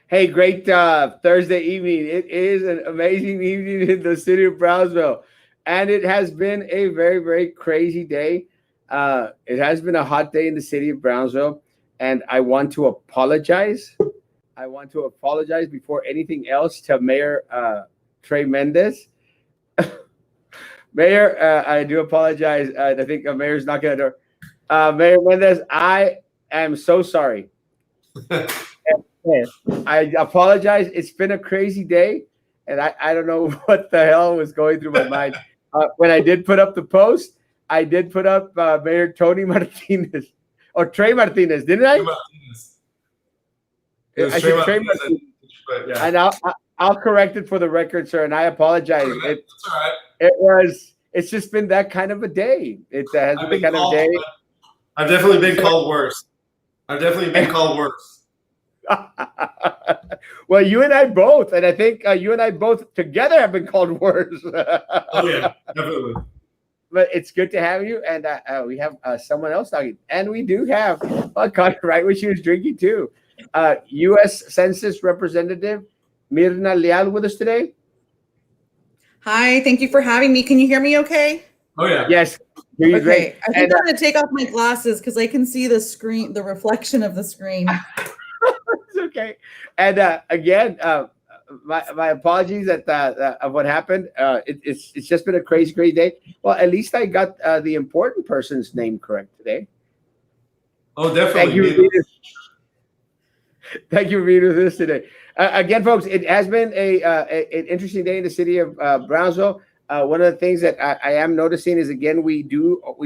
Hey, great Thursday evening. It is an amazing evening in the city of Brownsville. And it has been a very, very crazy day. It has been a hot day in the city of Brownsville. And I want to apologize. I want to apologize before anything else to Mayor Trey Mendez. Mayor, I do apologize. I think Mayor's knocking at the door. Mayor Mendez, I am so sorry. Yeah, I apologize. It's been a crazy day, and I don't know what the hell was going through my mind. When I did put up the post, I did put up Mayor Tony Martinez or Trey Martinez, didn't I? Martinez. It was I Trey said Trey Martinez, Martinez. but yeah. And I'll correct it for the record, sir, and I apologize. That's all right. It's just been that kind of a day. It has been kind of a day. I've definitely been called worse. I've definitely been called worse. Well, you and I both, and I think you and I both together have been called worse. Oh yeah, definitely. But it's good to have you, and we have someone else talking, and we do have Connor, right when she was drinking too. U.S. Census Representative Myrna Leal with us today. Hi, thank you for having me. Can you hear me okay? Oh yeah. Yes. Okay. Great. I think I'm going to take off my glasses because I can see the screen, the reflection of the screen. It's okay. And again, my apologies of what happened. It's just been a crazy day. Well, at least I got the important person's name correct today. Oh, definitely. Thank you for being with us today. Again, folks, it has been an interesting day in the city of Brownsville. One of the things that I am noticing is, again, we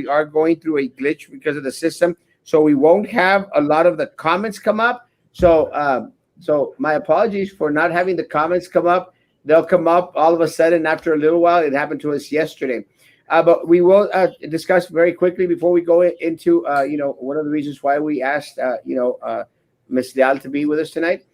are going through a glitch because of the system, so we won't have a lot of the comments come up. So my apologies for not having the comments come up. They'll come up all of a sudden after a little while. It happened to us yesterday. But we will discuss very quickly before we go into, one of the reasons why we asked, Ms. Leal to be with us tonight.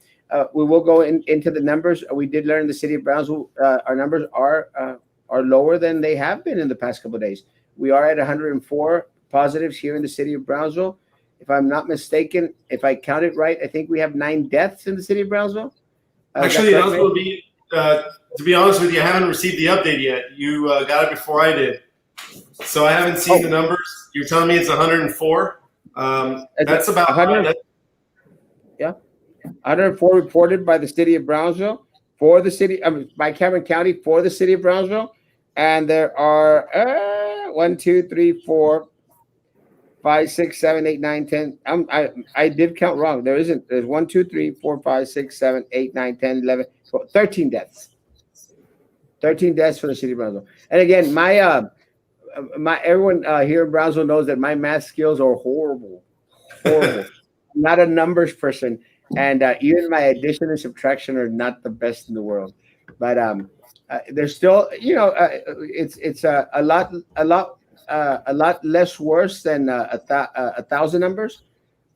We will go into the numbers. We did learn in the city of Brownsville, our numbers are lower than they have been in the past couple of days. We are at 104 positives here in the city of Brownsville. If I'm not mistaken, if I counted right, I think we have 9 deaths in the city of Brownsville. Actually, that will be, to be honest with you, I haven't received the update yet. You got it before I did. So I haven't seen the numbers. You're telling me it's 104? That's about 100. Yeah. 104 reported by the city of Brownsville for the city, by Cameron County for the city of Brownsville. And there are 1, 2, 3, 4, 5, 6, 7, 8, 9, 10. I did count wrong. There's 1, 2, 3, 4, 5, 6, 7, 8, 9, 10, 11, 12, 13 deaths. 13 deaths for the city of Brownsville. And again, my everyone here in Brownsville knows that my math skills are horrible. I'm not a numbers person, and even my addition and subtraction are not the best in the world. But there's still, it's a lot less worse than 1,000 numbers,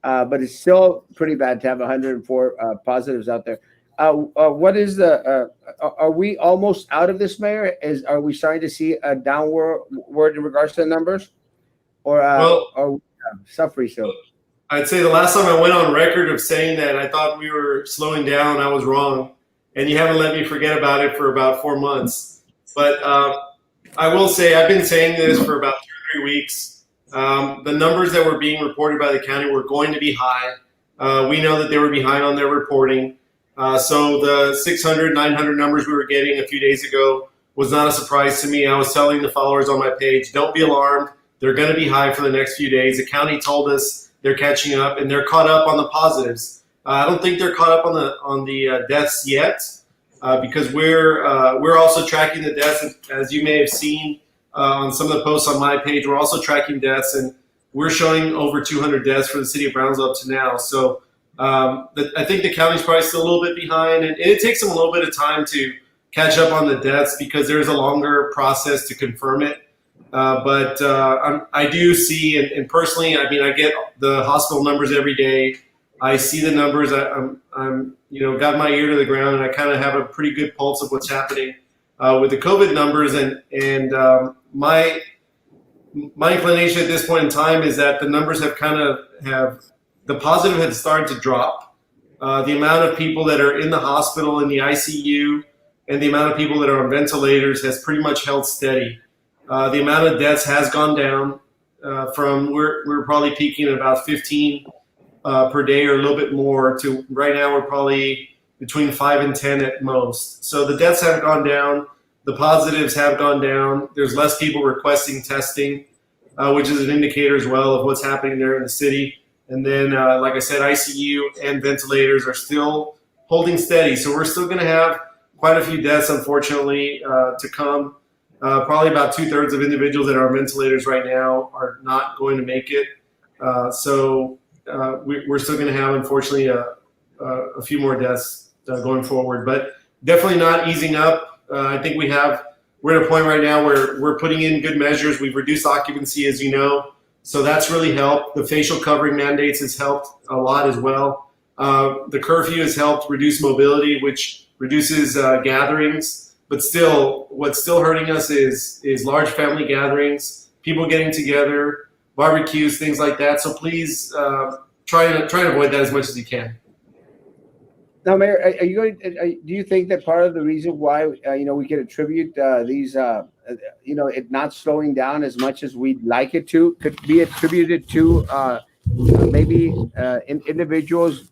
but it's still pretty bad to have 104 positives out there. What is are we almost out of this, Mayor? Are we starting to see a downward in regards to the numbers, or are we suffering still? I'd say the last time I went on record of saying that I thought we were slowing down, I was wrong, and you haven't let me forget about it for about 4 months. But I will say I've been saying this for about 2 or 3 weeks. The numbers that were being reported by the county were going to be high. We know that they were behind on their reporting. So the 600, 900 numbers we were getting a few days ago was not a surprise to me. I was telling the followers on my page, don't be alarmed. They're going to be high for the next few days. The county told us they're catching up, and they're caught up on the positives. I don't think they're caught up on the deaths yet, because we're also tracking the deaths, as you may have seen on some of the posts on my page. We're also tracking deaths, and we're showing over 200 deaths for the city of Brownsville up to now. So I think the county's probably still a little bit behind, and it takes them a little bit of time to catch up on the deaths because there's a longer process to confirm it. But I do see, and personally, I mean, I get the hospital numbers every day. I see the numbers. I'm got my ear to the ground, and I kind of have a pretty good pulse of what's happening with the COVID numbers. And my inclination at this point in time is that the numbers have the positive had started to drop. The amount of people that are in the hospital, in the ICU, and the amount of people that are on ventilators has pretty much held steady. The amount of deaths has gone down from we're probably peaking at about 15 per day or a little bit more to right now we're probably between 5 and 10 at most. So the deaths have gone down. The positives have gone down. There's less people requesting testing, which is an indicator as well of what's happening there in the city. And then, like I said, ICU and ventilators are still holding steady. So we're still going to have quite a few deaths, unfortunately, to come. Probably about 2/3 of individuals that are on ventilators right now are not going to make it. So we're still going to have, unfortunately, a few more deaths going forward. But definitely not easing up. I think we're at a point right now where we're putting in good measures. We've reduced occupancy, as you know. So that's really helped. The facial covering mandates has helped a lot as well. The curfew has helped reduce mobility, which reduces gatherings. But still, what's still hurting us is large family gatherings, people getting together, barbecues, things like that. So please try and avoid that as much as you can. Now, Mayor, are you going? Do you think that part of the reason why we can attribute these it not slowing down as much as we'd like it to could be attributed to maybe individuals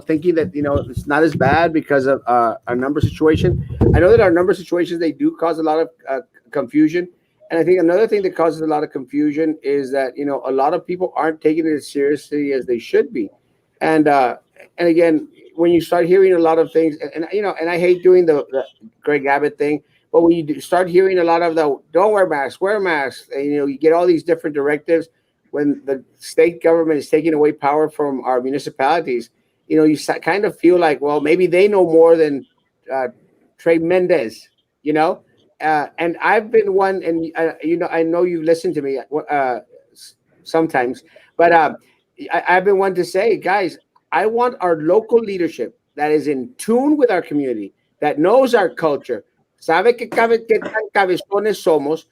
thinking that it's not as bad because of our number situation? I know that our number situations, they do cause a lot of confusion, and I think another thing that causes a lot of confusion is that a lot of people aren't taking it as seriously as they should be, and again, when you start hearing a lot of things, and I hate doing the Greg Abbott thing, but when you start hearing a lot of the don't wear masks, wear masks, and you get all these different directives when the state government is taking away power from our municipalities, you kind of feel like, well, maybe they know more than Trey Mendez, and I've been one, and I know you listen to me sometimes, but I've been one to say, guys, I want our local leadership that is in tune with our community, that knows our culture, sabe que tan cabezones somos,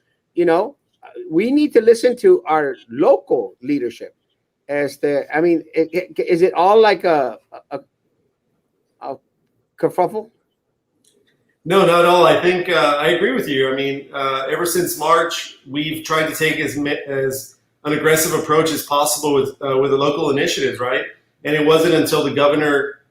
we need to listen to our local leadership. Is it all like a kerfuffle? No, not at all. I think I agree with you. I mean, ever since March, we've tried to take as an aggressive approach as possible with the local initiatives, right? And it wasn't until the governor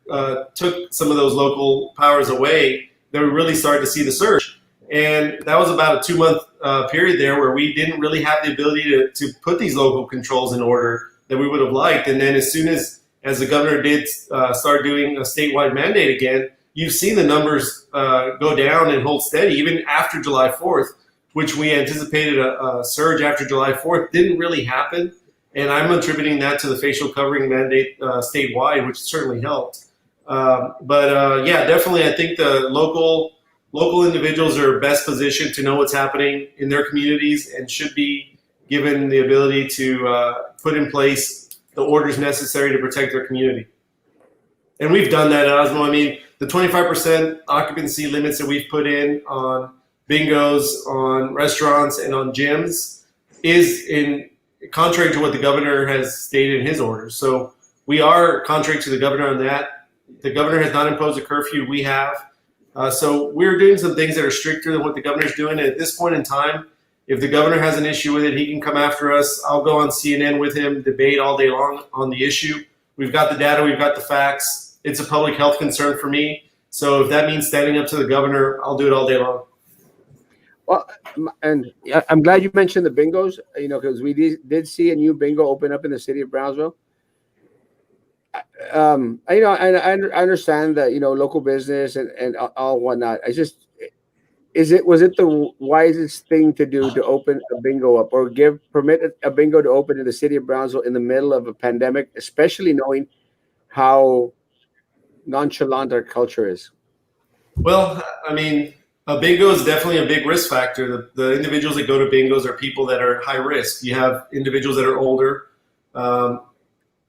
took some of those local powers away that we really started to see the surge. And that was about a 2-month period there where we didn't really have the ability to put these local controls in order that we would have liked. And then as soon as the governor did start doing a statewide mandate again, you've seen the numbers go down and hold steady even after July 4th, which we anticipated a surge after July 4th, didn't really happen. And I'm attributing that to the facial covering mandate statewide, which certainly helped. Yeah, definitely, I think the local individuals are best positioned to know what's happening in their communities and should be given the ability to put in place the orders necessary to protect their community. And we've done that, Erasmo. I mean, the 25% occupancy limits that we've put in on bingos, on restaurants, and on gyms is in contrary to what the governor has stated in his orders. So we are contrary to the governor on that. The governor has not imposed a curfew. We have. So we're doing some things that are stricter than what the governor is doing. And at this point in time, if the governor has an issue with it, he can come after us. I'll go on CNN with him, debate all day long on the issue. We've got the data. We've got the facts. It's a public health concern for me. So if that means standing up to the governor, I'll do it all day long. Well, and I'm glad you mentioned the bingos, because we did see a new bingo open up in the city of Brownsville. I understand that, local business and all whatnot. Was it the wisest thing to do to open a bingo up or permit a bingo to open in the city of Brownsville in the middle of a pandemic, especially knowing how nonchalant our culture is? Well, I mean, a bingo is definitely a big risk factor. The individuals that go to bingos are people that are high risk. You have individuals that are older,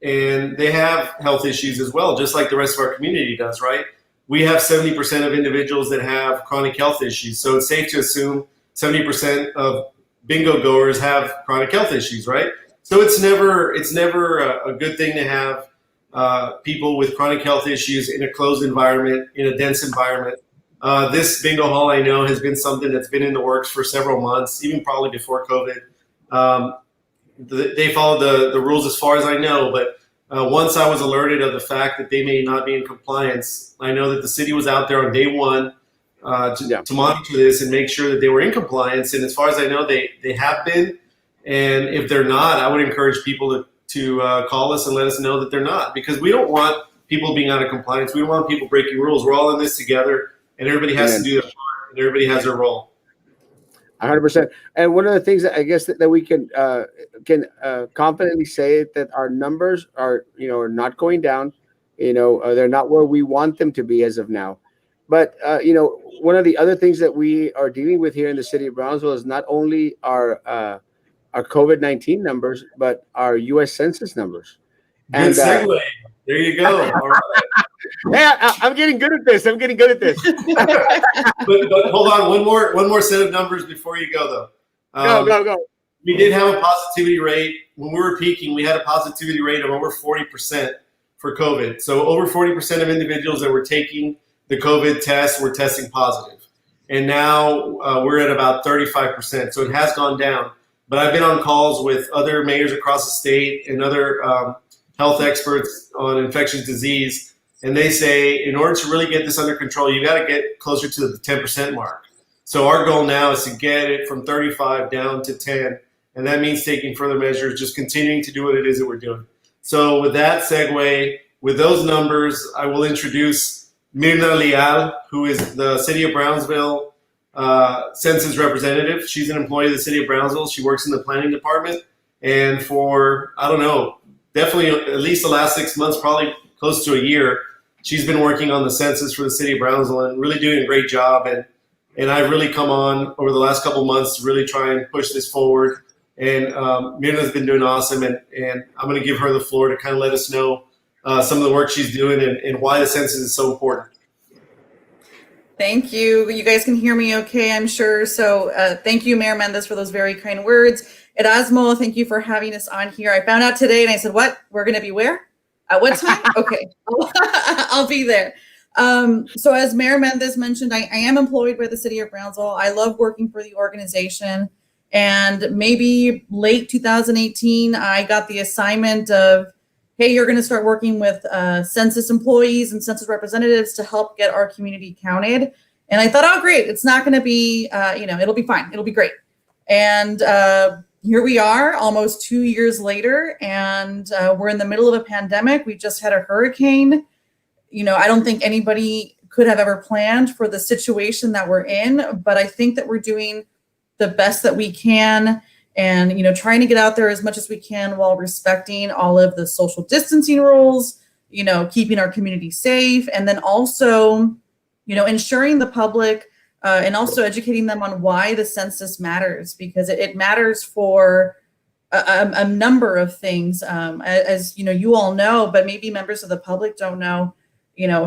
and they have health issues as well, just like the rest of our community does, right? We have 70% of individuals that have chronic health issues. So it's safe to assume 70% of bingo goers have chronic health issues, right? So it's never a good thing to have people with chronic health issues in a closed environment, in a dense environment. This bingo hall, I know, has been something that's been in the works for several months, even probably before COVID. They followed the rules as far as I know, but once I was alerted of the fact that they may not be in compliance, I know that the city was out there on day one to monitor this and make sure that they were in compliance. And as far as I know, they have been. And if they're not, I would encourage people to call us and let us know that they're not, because we don't want people being out of compliance. We don't want people breaking rules. We're all in this together, and everybody has to do their part, and everybody has their role. 100%. And one of the things that I guess that we can confidently say that our numbers are not going down. They're not where we want them to be as of now. But one of the other things that we are dealing with here in the city of Brownsville is not only our COVID-19 numbers, but our U.S. Census numbers. Good segue. There you go. All right. Hey, I'm getting good at this. But hold on, one more set of numbers before you go, though. Go. We did have a positivity rate. When we were peaking, we had a positivity rate of over 40% for COVID. So over 40% of individuals that were taking the COVID test were testing positive. And now we're at about 35%. So it has gone down. But I've been on calls with other mayors across the state and other health experts on infectious disease. And they say, in order to really get this under control, you got to get closer to the 10% mark. So our goal now is to get it from 35 down to 10. And that means taking further measures, just continuing to do what it is that we're doing. So with that segue, with those numbers, I will introduce Myrna Leal, who is the City of Brownsville Census representative. She's an employee of the City of Brownsville. She works in the planning department. And for, I don't know, definitely at least the last 6 months, probably close to a year, she's been working on the census for the City of Brownsville and really doing a great job. And I've really come on over the last couple of months to really try and push this forward. And Myrna's been doing awesome. And I'm going to give her the floor to kind of let us know some of the work she's doing and why the census is so important. Thank you. You guys can hear me okay, I'm sure. So thank you, Mayor Mendez, for those very kind words. Erasmo, thank you for having us on here. I found out today and I said, what? We're going to be where? At what time? Okay, I'll be there. So as Mayor Mendez mentioned, I am employed by the City of Brownsville. I love working for the organization. And maybe late 2018, I got the assignment of, hey, you're going to start working with census employees and census representatives to help get our community counted. And I thought, oh, great. It's not going to be, it'll be fine. It'll be great. And here we are almost 2 years later, and we're in the middle of a pandemic. We just had a hurricane. I don't think anybody could have ever planned for the situation that we're in, but I think that we're doing the best that we can and, trying to get out there as much as we can while respecting all of the social distancing rules, keeping our community safe, and then also, ensuring the public and also educating them on why the census matters, because it matters for a number of things, as you all know, but maybe members of the public don't know.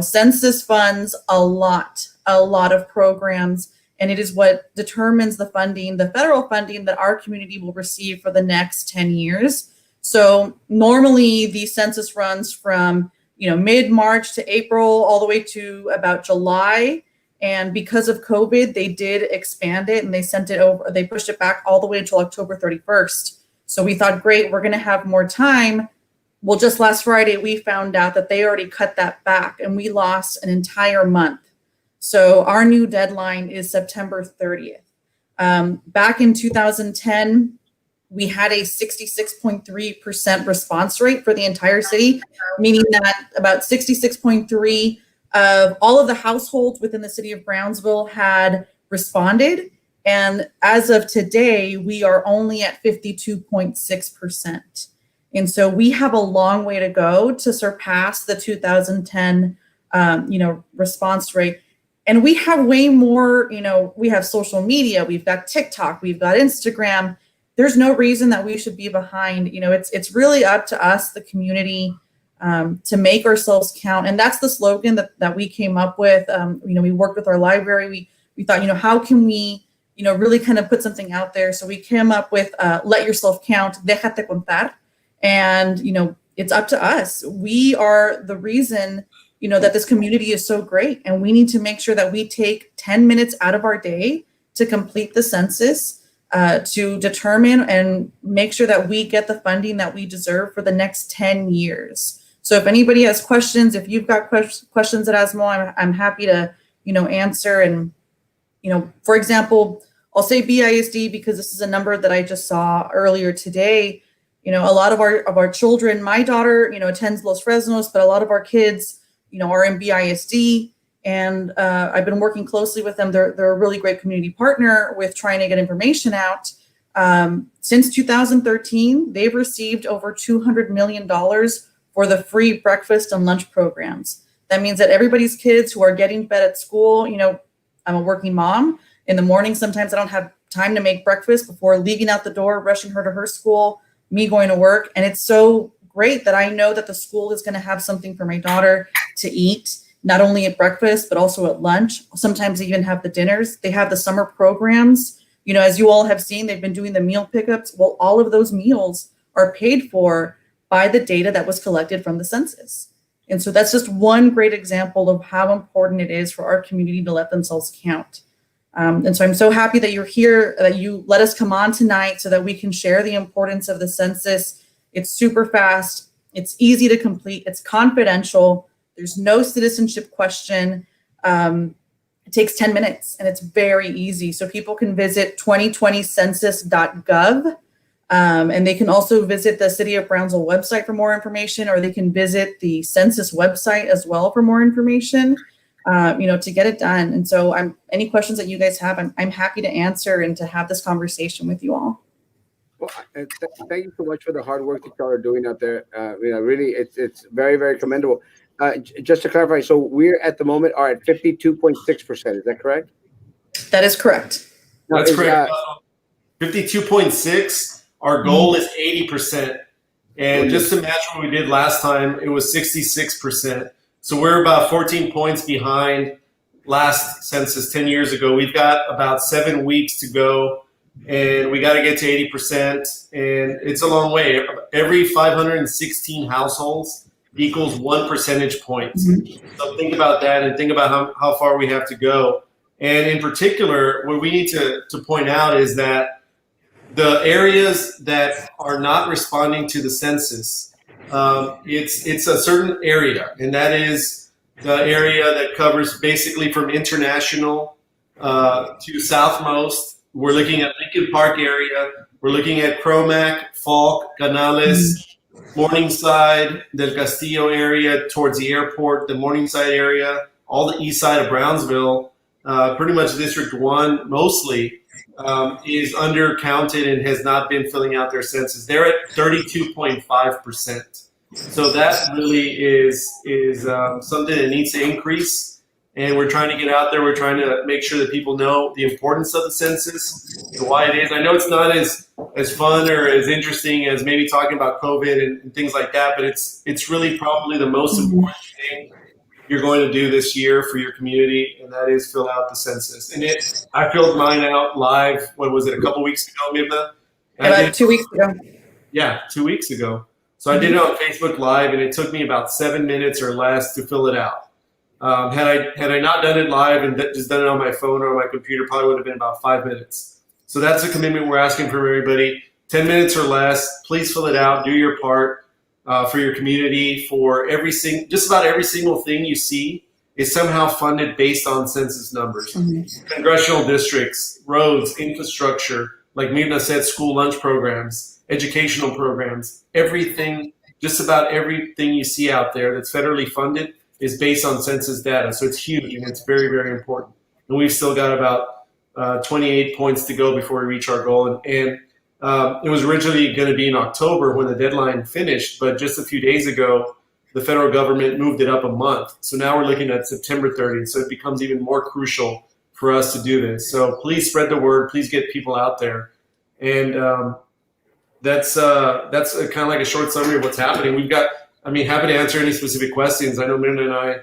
Census funds a lot of programs, and it is what determines the funding, the federal funding that our community will receive for the next 10 years. So normally the census runs from, mid-March to April, all the way to about July. And because of COVID, they did expand it and they pushed it back all the way until October 31st. So we thought, great, we're going to have more time. Well, just last Friday, we found out that they already cut that back and we lost an entire month. So our new deadline is September 30th. Back in 2010, we had a 66.3% response rate for the entire city, meaning that about 66.3 of all of the households within the city of Brownsville had responded. And as of today, we are only at 52.6%. And so we have a long way to go to surpass the 2010, response rate. And we have way more, we have social media, we've got TikTok, we've got Instagram. There's no reason that we should be behind. It's really up to us, the community, to make ourselves count. And that's the slogan that we came up with. We worked with our library. We thought, how can we, really kind of put something out there? So we came up with let yourself count, déjate contar. And, it's up to us. We are the reason, that this community is so great, and we need to make sure that we take 10 minutes out of our day to complete the census, to determine and make sure that we get the funding that we deserve for the next 10 years. So if anybody has questions, if you've got questions at Erasmo, I'm happy to, answer. And, for example, I'll say BISD because this is a number that I just saw earlier today. A lot of our children, my daughter, attends Los Fresnos, but a lot of our kids, are in BISD. And I've been working closely with them. They're a really great community partner with trying to get information out. Since 2013, they've received over $200 million for the free breakfast and lunch programs. That means that everybody's kids who are getting fed at school, I'm a working mom. In the morning, sometimes I don't have time to make breakfast before leaving out the door, rushing her to her school, me going to work. And it's so great that I know that the school is going to have something for my daughter to eat, not only at breakfast, but also at lunch. Sometimes they even have the dinners. They have the summer programs. As you all have seen, they've been doing the meal pickups. Well, all of those meals are paid for by the data that was collected from the census. And so that's just one great example of how important it is for our community to let themselves count. And so I'm so happy that you're here, that you let us come on tonight so that we can share the importance of the census. It's super fast. It's easy to complete. It's confidential. There's no citizenship question. It takes 10 minutes and it's very easy. So people can visit 2020census.gov. And they can also visit the City of Brownsville website for more information, or they can visit the census website as well for more information, to get it done. And so any questions that you guys have, I'm happy to answer and to have this conversation with you all. Well, thank you so much for the hard work that y'all are doing out there. Really, it's very, very commendable. Just to clarify, so we're at the moment are at 52.6%. Is that correct? That is correct. That's correct. 52.6. Our goal is 80%. And just to match what we did last time, it was 66%. So we're about 14 points behind last census 10 years ago. We've got about 7 weeks to go, and we got to get to 80%. And it's a long way. Every 516 households equals 1 percentage point. So think about that and think about how far we have to go. And in particular, what we need to point out is that the areas that are not responding to the census, it's a certain area, and that is the area that covers basically from International to Southmost. We're looking at Lincoln Park area. We're looking at Cromac, Falk, Canales, Morningside, Del Castillo area towards the airport, the Morningside area, all the east side of Brownsville, pretty much District 1 mostly. Is undercounted and has not been filling out their census. They're at 32.5%. So that really is something that needs to increase. And we're trying to get out there. We're trying to make sure that people know the importance of the census and why it is. I know it's not as fun or as interesting as maybe talking about COVID and things like that, but it's really probably the most important thing you're going to do this year for your community, and that is fill out the census. And I filled mine out live. What was it, a couple weeks ago, Myrna? About 2 weeks ago. Yeah, 2 weeks ago. So I did it on Facebook Live, and it took me about 7 minutes or less to fill it out. Had I not done it live and just done it on my phone or on my computer, probably would have been about 5 minutes. So that's a commitment we're asking from everybody. 10 minutes or less. Please fill it out. Do your part. For your community, for just about every single thing you see is somehow funded based on census numbers. Congressional districts, roads, infrastructure, like Myrna said, school lunch programs, educational programs, everything, just about everything you see out there that's federally funded is based on census data. So it's huge and it's very, very important. And we've still got about 28 points to go before we reach our goal. And it was originally going to be in October when the deadline finished, but just a few days ago, the federal government moved it up a month. So now we're looking at September 30th. So it becomes even more crucial for us to do this. So please spread the word. Please get people out there. And that's kind of like a short summary of what's happening. Happy to answer any specific questions. I know Myrna and I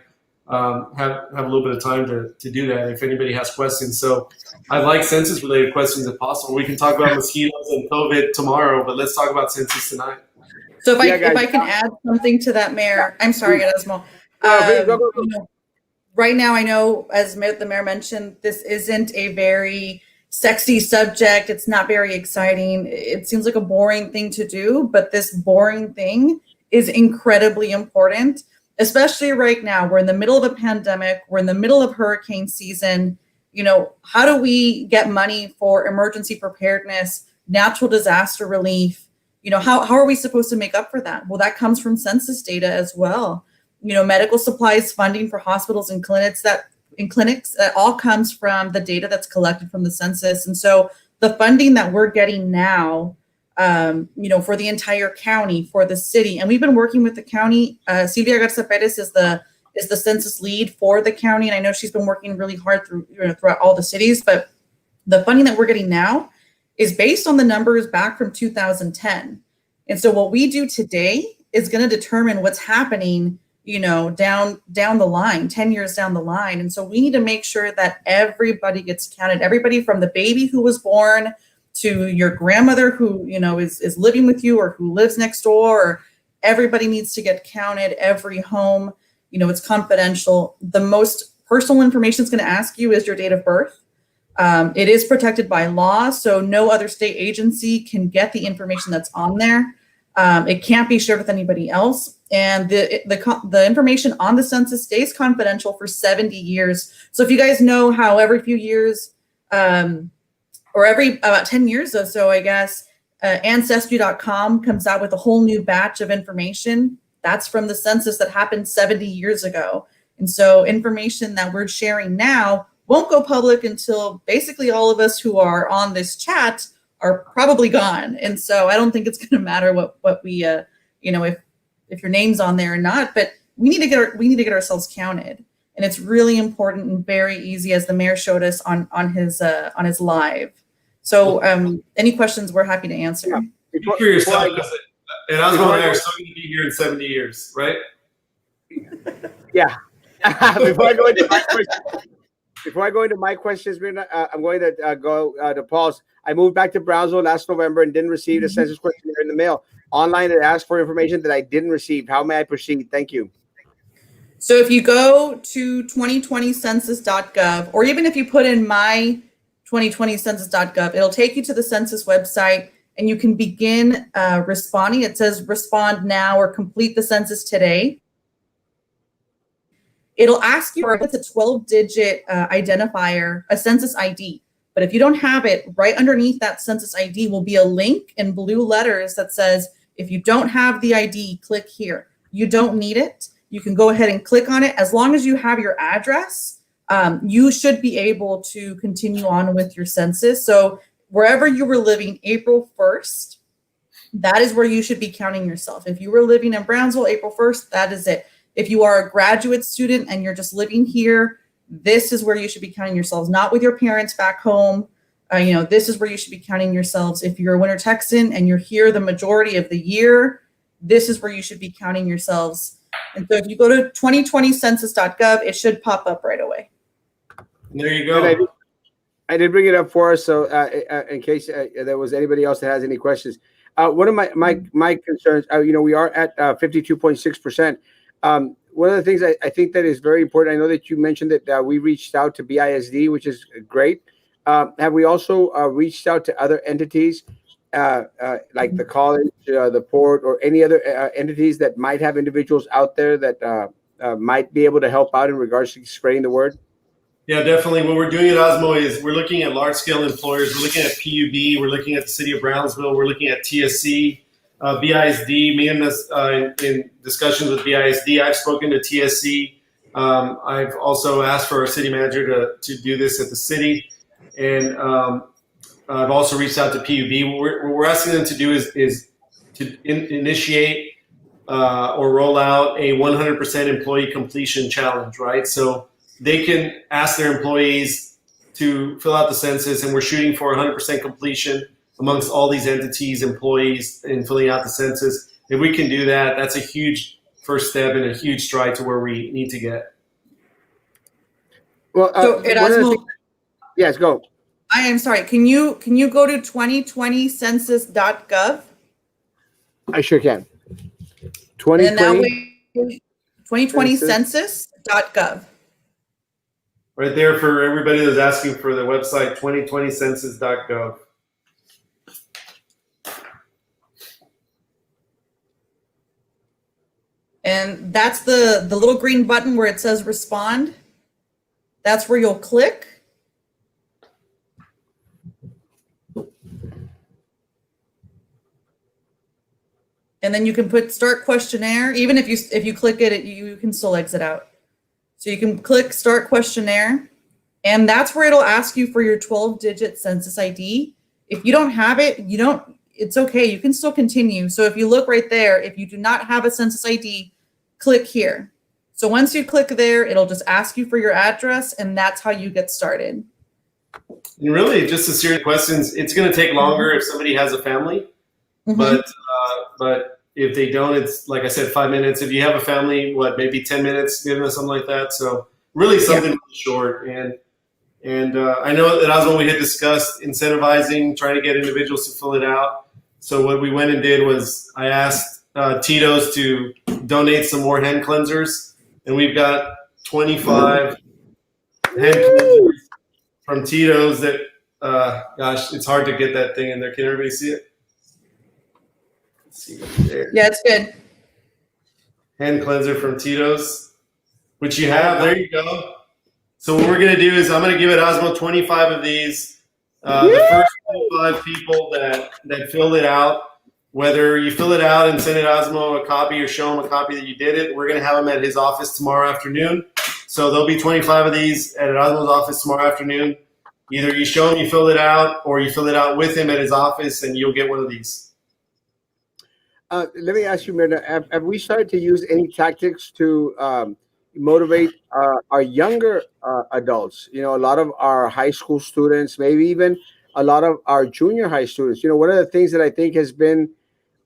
have a little bit of time to do that if anybody has questions. So I'd like census related questions if possible. We can talk about mosquitoes and COVID tomorrow, but let's talk about census tonight. So if Yeah, guys. I can add something to that, Mayor, I'm sorry, Erasmo. Go. You know, right now, I know, as the mayor mentioned, this isn't a very sexy subject. It's not very exciting. It seems like a boring thing to do, but this boring thing is incredibly important, especially right now. We're in the middle of a pandemic. We're in the middle of hurricane season. You know, how do we get money for emergency preparedness, natural disaster relief? You know, how are we supposed to make up for that? Well, that comes from census data as well. You know, medical supplies funding for hospitals and clinics that all comes from the data that's collected from the census. And so the funding that we're getting now, you know, for the entire county, for the city, and we've been working with the county. Silvia Garza Perez is the census lead for the county, and I know she's been working really hard throughout all the cities. But the funding that we're getting now is based on the numbers back from 2010. And so what we do today is going to determine what's happening, you know, down the line, 10 years down the line. And so we need to make sure that everybody gets counted, everybody from the baby who was born to your grandmother who, you know, is living with you or who lives next door. Or everybody needs to get counted, every home. You know, it's confidential. The most personal information it's going to ask you is your date of birth. It is protected by law, so no other state agency can get the information that's on there. It can't be shared with anybody else. And the information on the census stays confidential for 70 years. So if you guys know how every few years, or every about 10 years or so, I guess, Ancestry.com comes out with a whole new batch of information. That's from the census that happened 70 years ago. And so information that we're sharing now won't go public until basically all of us who are on this chat are probably gone. And so I don't think it's going to matter what we, you know, if your name's on there or not, but we need to get ourselves counted. And it's really important and very easy, as the mayor showed us on his live. So any questions, we're happy to answer. Yeah. Speak for yourself. And I was going to still going to be here in 70 years, right? Yeah. Before I go into my questions, Myrna, I'm going to go to Paul's. I moved back to Brownsville last November and didn't receive the census questionnaire in the mail. Online, it asked for information that I didn't receive. How may I proceed? Thank you. So if you go to 2020census.gov, or even if you put in my 2020census.gov, it'll take you to the census website and you can begin responding. It says respond now or complete the census today. It'll ask you if it's a 12-digit identifier, a census ID. But if you don't have it, right underneath that census ID will be a link in blue letters that says, if you don't have the ID, click here. You don't need it. You can go ahead and click on it. As long as you have your address, you should be able to continue on with your census. So wherever you were living April 1st, that is where you should be counting yourself. If you were living in Brownsville April 1st, that is it. If you are a graduate student and you're just living here, this is where you should be counting yourselves, not with your parents back home. You know, this is where you should be counting yourselves. If you're a Winter Texan and you're here the majority of the year, this is where you should be counting yourselves. And so if you go to 2020census.gov, it should pop up right away. There you go. I did bring it up for us, so in case there was anybody else that has any questions. One of my concerns, you know, we are at 52.6%. One of the things I think that is very important, I know that you mentioned that we reached out to BISD, which is great. Have we also reached out to other entities like the college, the port, or any other entities that might have individuals out there that might be able to help out in regards to spreading the word? Yeah, definitely. What we're doing at Erasmo is we're looking at large-scale employers. We're looking at PUB. We're looking at the city of Brownsville. We're looking at TSC. BISD, me and in discussions with BISD, I've spoken to TSC. I've also asked for our city manager to do this at the city. And I've also reached out to PUB. What we're asking them to do is to initiate or roll out a 100% employee completion challenge, right? So they can ask their employees to fill out the census, and we're shooting for 100% completion amongst all these entities, employees, in filling out the census. If we can do that, that's a huge first step and a huge stride to where we need to get. Well, so Erasmo, yes, go. I am sorry. Can you go to 2020census.gov? I sure can. And that 2020 way, 2020 census.gov. Right there for everybody that's asking for the website, 2020census.gov. And that's the little green button where it says respond. That's where you'll click. And then you can put start questionnaire. Even if you click it, you can still exit out. So you can click start questionnaire, and that's where it'll ask you for your 12-digit census ID. If you don't have it, it's okay. You can still continue. So if you look right there, if you do not have a census ID, click here. So once you click there, it'll just ask you for your address, and that's how you get started. And really, just a series of questions. It's going to take longer if somebody has a family, but if they don't, it's like I said, 5 minutes. If you have a family, maybe 10 minutes, something like that. So really something really short. And I know that Erasmo, we had discussed incentivizing, trying to get individuals to fill it out. So what we went and did was I asked Tito's to donate some more hand cleansers, and we've got 25 hand cleansers from Tito's that, gosh, it's hard to get that thing in there. Can everybody see it? Let's see there. Yeah, it's good. Hand cleanser from Tito's, which you have. There you go. So what we're going to do is I'm going to give Erasmo 25 of these. The first 25 people that filled it out, whether you fill it out and send Erasmo a copy or show him a copy that you did it, we're going to have him at his office tomorrow afternoon. So there'll be 25 of these at Erasmo's office tomorrow afternoon. Either you show him you filled it out, or you fill it out with him at his office, and you'll get one of these. Let me ask you, Myrna, have we started to use any tactics to motivate our younger adults? A lot of our high school students, maybe even a lot of our junior high students. One of the things that I think has been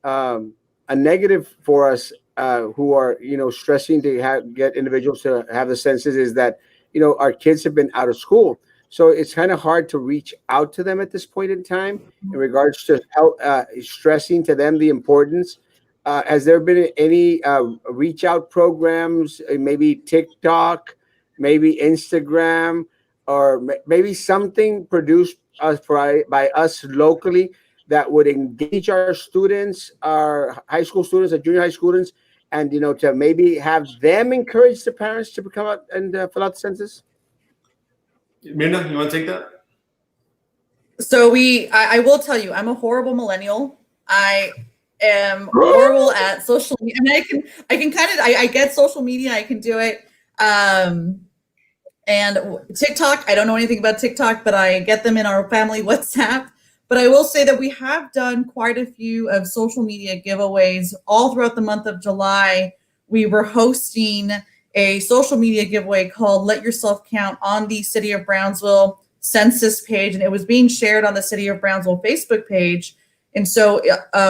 a negative for us who are, stressing to get individuals to have the census is that, our kids have been out of school. So it's kind of hard to reach out to them at this point in time in regards to stressing to them the importance. Has there been any reach out programs, maybe TikTok, maybe Instagram, or maybe something produced by us locally that would engage our students, our high school students, our junior high students, and to maybe have them encourage the parents to come out and fill out the census? Myrna, you want to take that? So I will tell you, I'm a horrible millennial. I am horrible at social media. I mean, I get social media. I can do it. And TikTok, I don't know anything about TikTok, but I get them in our family WhatsApp. But I will say that we have done quite a few of social media giveaways all throughout the month of July. We were hosting a social media giveaway called Let Yourself Count on the City of Brownsville Census page, and it was being shared on the City of Brownsville Facebook page. And so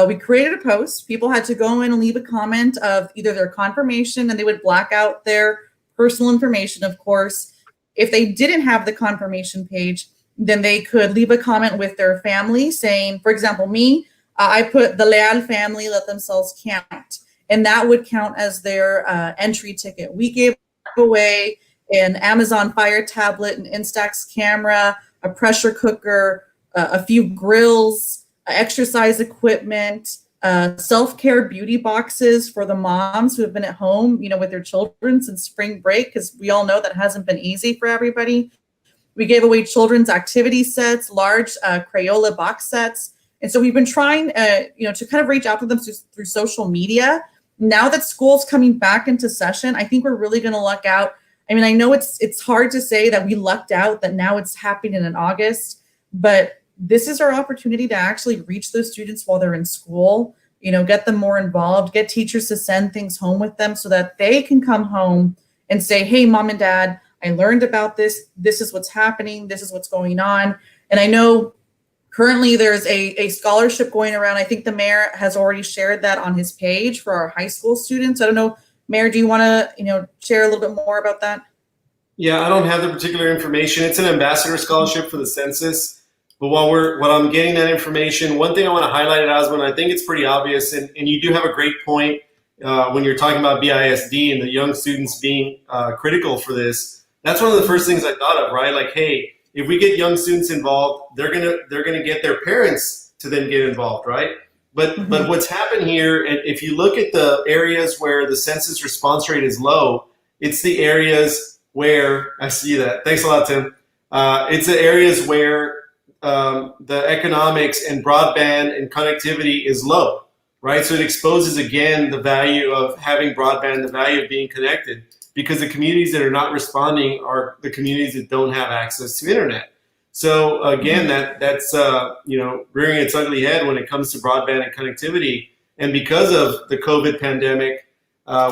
we created a post. People had to go in and leave a comment of either their confirmation, and they would black out their personal information, of course. If they didn't have the confirmation page, then they could leave a comment with their family saying, for example, me, I put the Leal family, let themselves count. And that would count as their entry ticket. We gave away an Amazon Fire tablet, an Instax camera, a pressure cooker, a few grills, exercise equipment, self-care beauty boxes for the moms who have been at home, with their children since spring break, because we all know that hasn't been easy for everybody. We gave away children's activity sets, large Crayola box sets. And so we've been trying, to kind of reach out to them through social media. Now that school's coming back into session, I think we're really going to luck out. I mean, I know it's hard to say that we lucked out that now it's happening in August, but this is our opportunity to actually reach those students while they're in school, get them more involved, get teachers to send things home with them so that they can come home and say, hey, mom and dad, I learned about this. This is what's happening. This is what's going on. And I know currently there's a scholarship going around. I think the mayor has already shared that on his page for our high school students. I don't know, Mayor, do you want to, share a little bit more about that? Yeah, I don't have the particular information. It's an ambassador scholarship for the census. But while I'm getting that information, one thing I want to highlight, Erasmo, and I think it's pretty obvious, and you do have a great point, when you're talking about BISD and the young students being critical for this, that's one of the first things I thought of, right? Like, hey, if we get young students involved, they're gonna get their parents to then get involved, right? But what's happened here, and if you look at the areas where the census response rate is low, it's the areas where I see that. Thanks a lot, Tim. It's the areas where the economics and broadband and connectivity is low, right? So it exposes again the value of having broadband, the value of being connected, because the communities that are not responding are the communities that don't have access to internet. So again, that's rearing its ugly head when it comes to broadband and connectivity. And because of the COVID pandemic,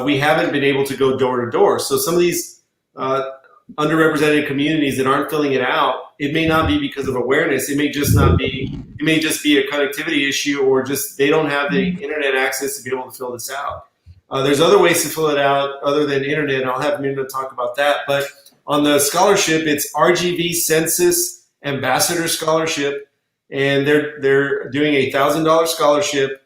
we haven't been able to go door to door. So some of these underrepresented communities that aren't filling it out, it may not be because of awareness. It may just be a connectivity issue, or just they don't have the internet access to be able to fill this out. There's other ways to fill it out other than internet, and I'll have Myrna talk about that. But on the scholarship, it's RGV Census Ambassador Scholarship, and they're doing a $1,000 scholarship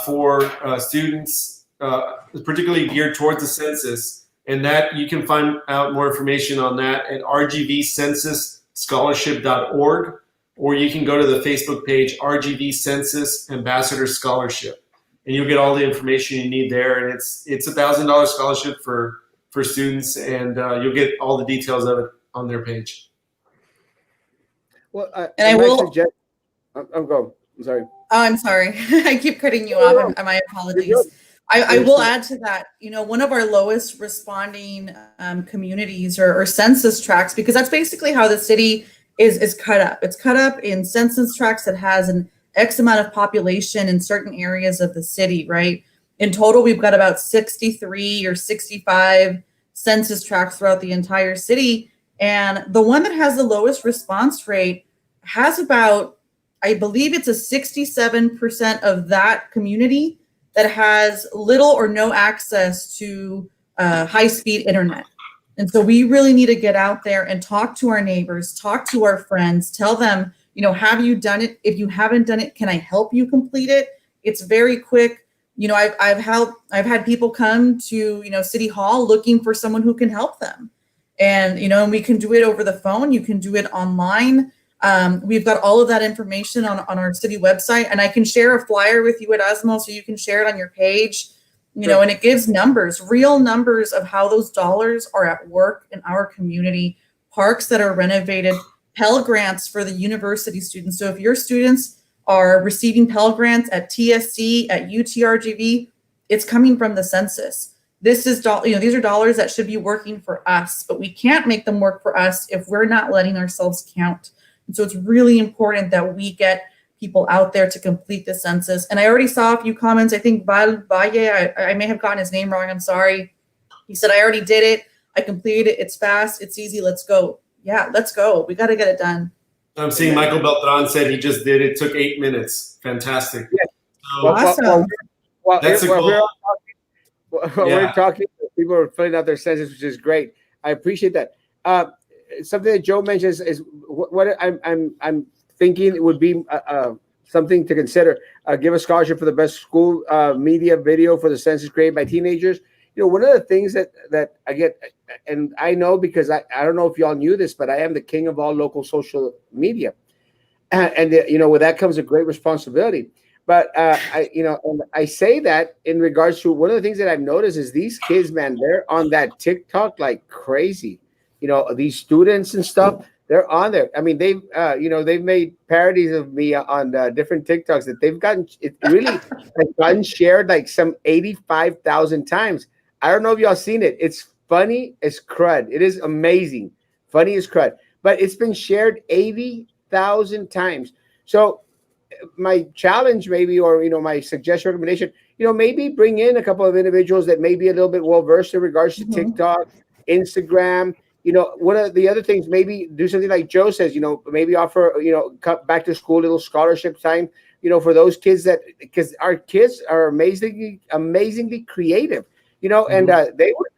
for students, particularly geared towards the census. And that you can find out more information on that at rgvcensusscholarship.org, or you can go to the Facebook page RGV Census Ambassador Scholarship, and you'll get all the information you need there. And it's $1,000 scholarship for students, and you'll get all the details of it on their page. Well, and I will suggest. I'm going. I'm sorry. Oh, I'm sorry. I keep cutting you off. My apologies. I will add to that, one of our lowest responding communities or census tracts, because that's basically how the city is cut up. It's cut up in census tracts that has an X amount of population in certain areas of the city, right? In total, we've got about 63 or 65 census tracts throughout the entire city. And the one that has the lowest response rate has about, I believe it's a 67% of that community that has little or no access to high-speed internet. And so we really need to get out there and talk to our neighbors, talk to our friends, tell them, have you done it? If you haven't done it, can I help you complete it? It's very quick. I've had people come to, City Hall looking for someone who can help them. And, and we can do it over the phone. You can do it online. We've got all of that information on our city website, and I can share a flyer with you at Erasmo so you can share it on your page, and it gives numbers, real numbers of how those dollars are at work in our community, parks that are renovated, Pell Grants for the university students. So if your students are receiving Pell Grants at TSC, at UTRGV, it's coming from the census. This is, these are dollars that should be working for us, but we can't make them work for us if we're not letting ourselves count. And so it's really important that we get people out there to complete the census. And I already saw a few comments. I think Valle, I may have gotten his name wrong. I'm sorry. He said, I already did it. I completed it. It's fast. It's easy. Let's go. Yeah, let's go. We got to get it done. I'm seeing Michael Beltran said he just did it. It took 8 minutes. Fantastic. Yeah. So, awesome. That's a goal. We're talking, people are filling out their census, which is great. I appreciate that. Something that Joe mentions is what I'm thinking it would be something to consider. Give a scholarship for the best school media video for the census created by teenagers. One of the things that I get, and I know because I don't know if y'all knew this, but I am the king of all local social media, and with that comes a great responsibility. But I say that in regards to one of the things that I've noticed is these kids, man, they're on that TikTok like crazy. These students and stuff, they're on there. I mean, they've made parodies of me on different TikToks that they've gotten. It really has gotten shared like some 85,000 times. I don't know if y'all seen it. It's funny as crud. It is amazing, funny as crud. But it's been shared 80,000 times. So my challenge maybe, or my suggestion, recommendation, maybe bring in a couple of individuals that may be a little bit well versed in regards to TikTok, Instagram. One of the other things, maybe do something like Joe says, maybe offer, cut back to school little scholarship time, for those kids because our kids are amazingly creative, and they would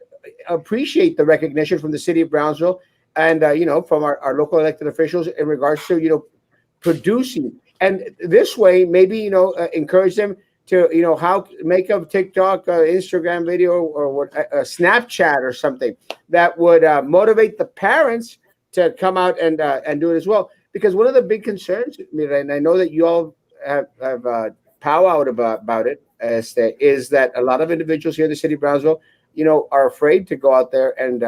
appreciate the recognition from the city of Brownsville and, from our local elected officials in regards to, producing. And this way, maybe, encourage them to how make a TikTok, Instagram video, or what a Snapchat or something that would motivate the parents to come out and do it as well. Because one of the big concerns, and I know that you all have powwowed about it, is that a lot of individuals here in the city of Brownsville, are afraid to go out there and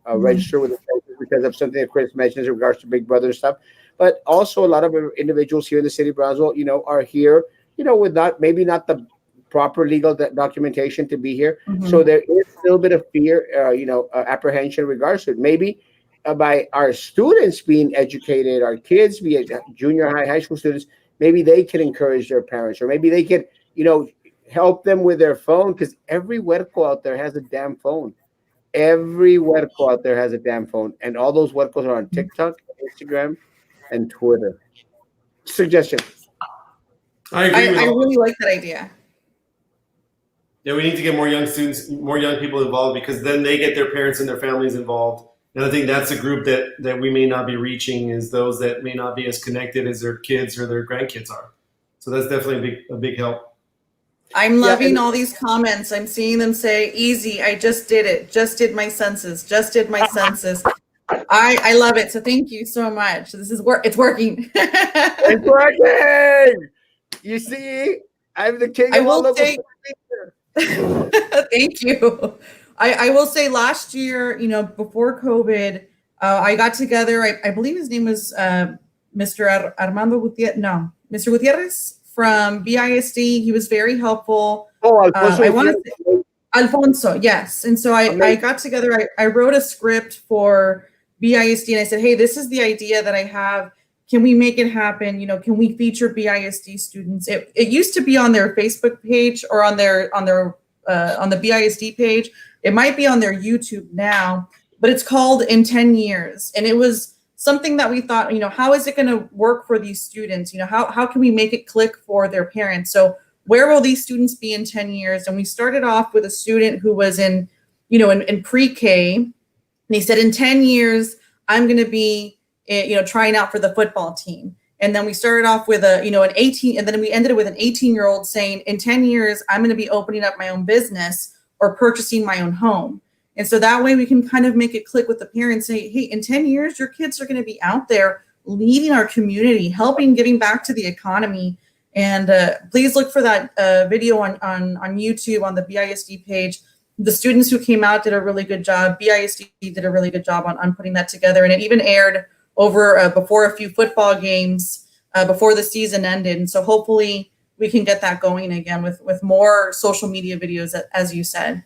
register with the census because of something that Chris mentioned in regards to Big Brother and stuff. But also a lot of individuals here in the city of Brownsville, are here, with maybe not the proper legal documentation to be here. Mhm. So there is a little bit of fear, apprehension in regards to it. Maybe by our students being educated, our kids being junior high school students, maybe they can encourage their parents, or maybe they could, help them with their phone, because every huerco out there has a damn phone. Every huerco out there has a damn phone, and all those huercos are on TikTok, Instagram, and Twitter. Suggestion. I agree with I all. really like that idea. Yeah, we need to get more young students, more young people involved, because then they get their parents and their families involved. And I think that's a group that we may not be reaching, is those that may not be as connected as their kids or their grandkids are. So that's definitely a big help. I'm loving all these comments. I'm seeing them say, easy, I just did it. Just did my census. Just did my census. I love it. So thank you so much. This is It's working. It's working. You see, I'm the king I of all will of say, thank you. I will say last year, before COVID, I got together, I believe his name was Mr. Armando Gutierrez. No, Mr. Gutierrez from BISD. He was very helpful. Oh, Alfonso. I want to say Alfonso, yes. And so I got together, I wrote a script for BISD, and I said, hey, this is the idea that I have. Can we make it happen? Can we feature BISD students? It used to be on their Facebook page or on the BISD page. It might be on their YouTube now, but it's called In 10 Years. And it was something that we thought, how is it going to work for these students? How can we make it click for their parents? So where will these students be in 10 years? And we started off with a student who was in pre-K. And he said, in 10 years, I'm going to be, trying out for the football team. And then we started off with an 18, and then we ended it with an 18-year-old saying, in 10 years, I'm going to be opening up my own business or purchasing my own home. And so that way we can kind of make it click with the parents, say, hey, in 10 years, your kids are going to be out there leading our community, helping, giving back to the economy. And please look for that video on YouTube on the BISD page. The students who came out did a really good job. BISD did a really good job on putting that together. And it even aired over before a few football games before the season ended. And so hopefully we can get that going again with more social media videos, as you said.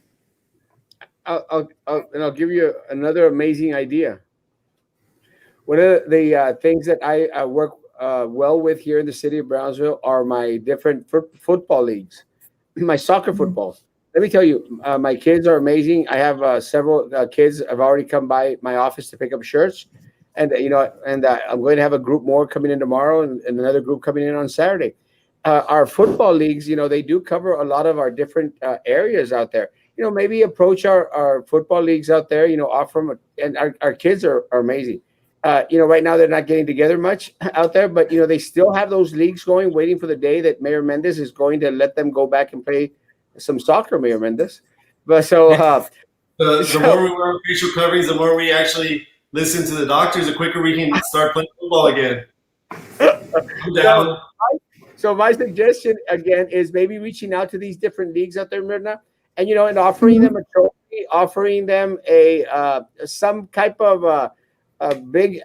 I'll give you another amazing idea. One of the things that I work well with here in the city of Brownsville are my different football leagues, my soccer footballs. Let me tell you, my kids are amazing. I have several kids have already come by my office to pick up shirts. And, I'm going to have a group more coming in tomorrow and another group coming in on Saturday. Our football leagues, they do cover a lot of our different areas out there. Maybe approach our football leagues out there, offer them, and our kids are amazing. Right now they're not getting together much out there, but, they still have those leagues going, waiting for the day that Mayor Mendez is going to let them go back and play some soccer, Mayor Mendez. But the more we wear facial coverings, the more we actually listen to the doctors, the quicker we can start playing football again. I'm down. So my suggestion again is maybe reaching out to these different leagues out there, Myrna, and and offering them a trophy, offering them a some type of a big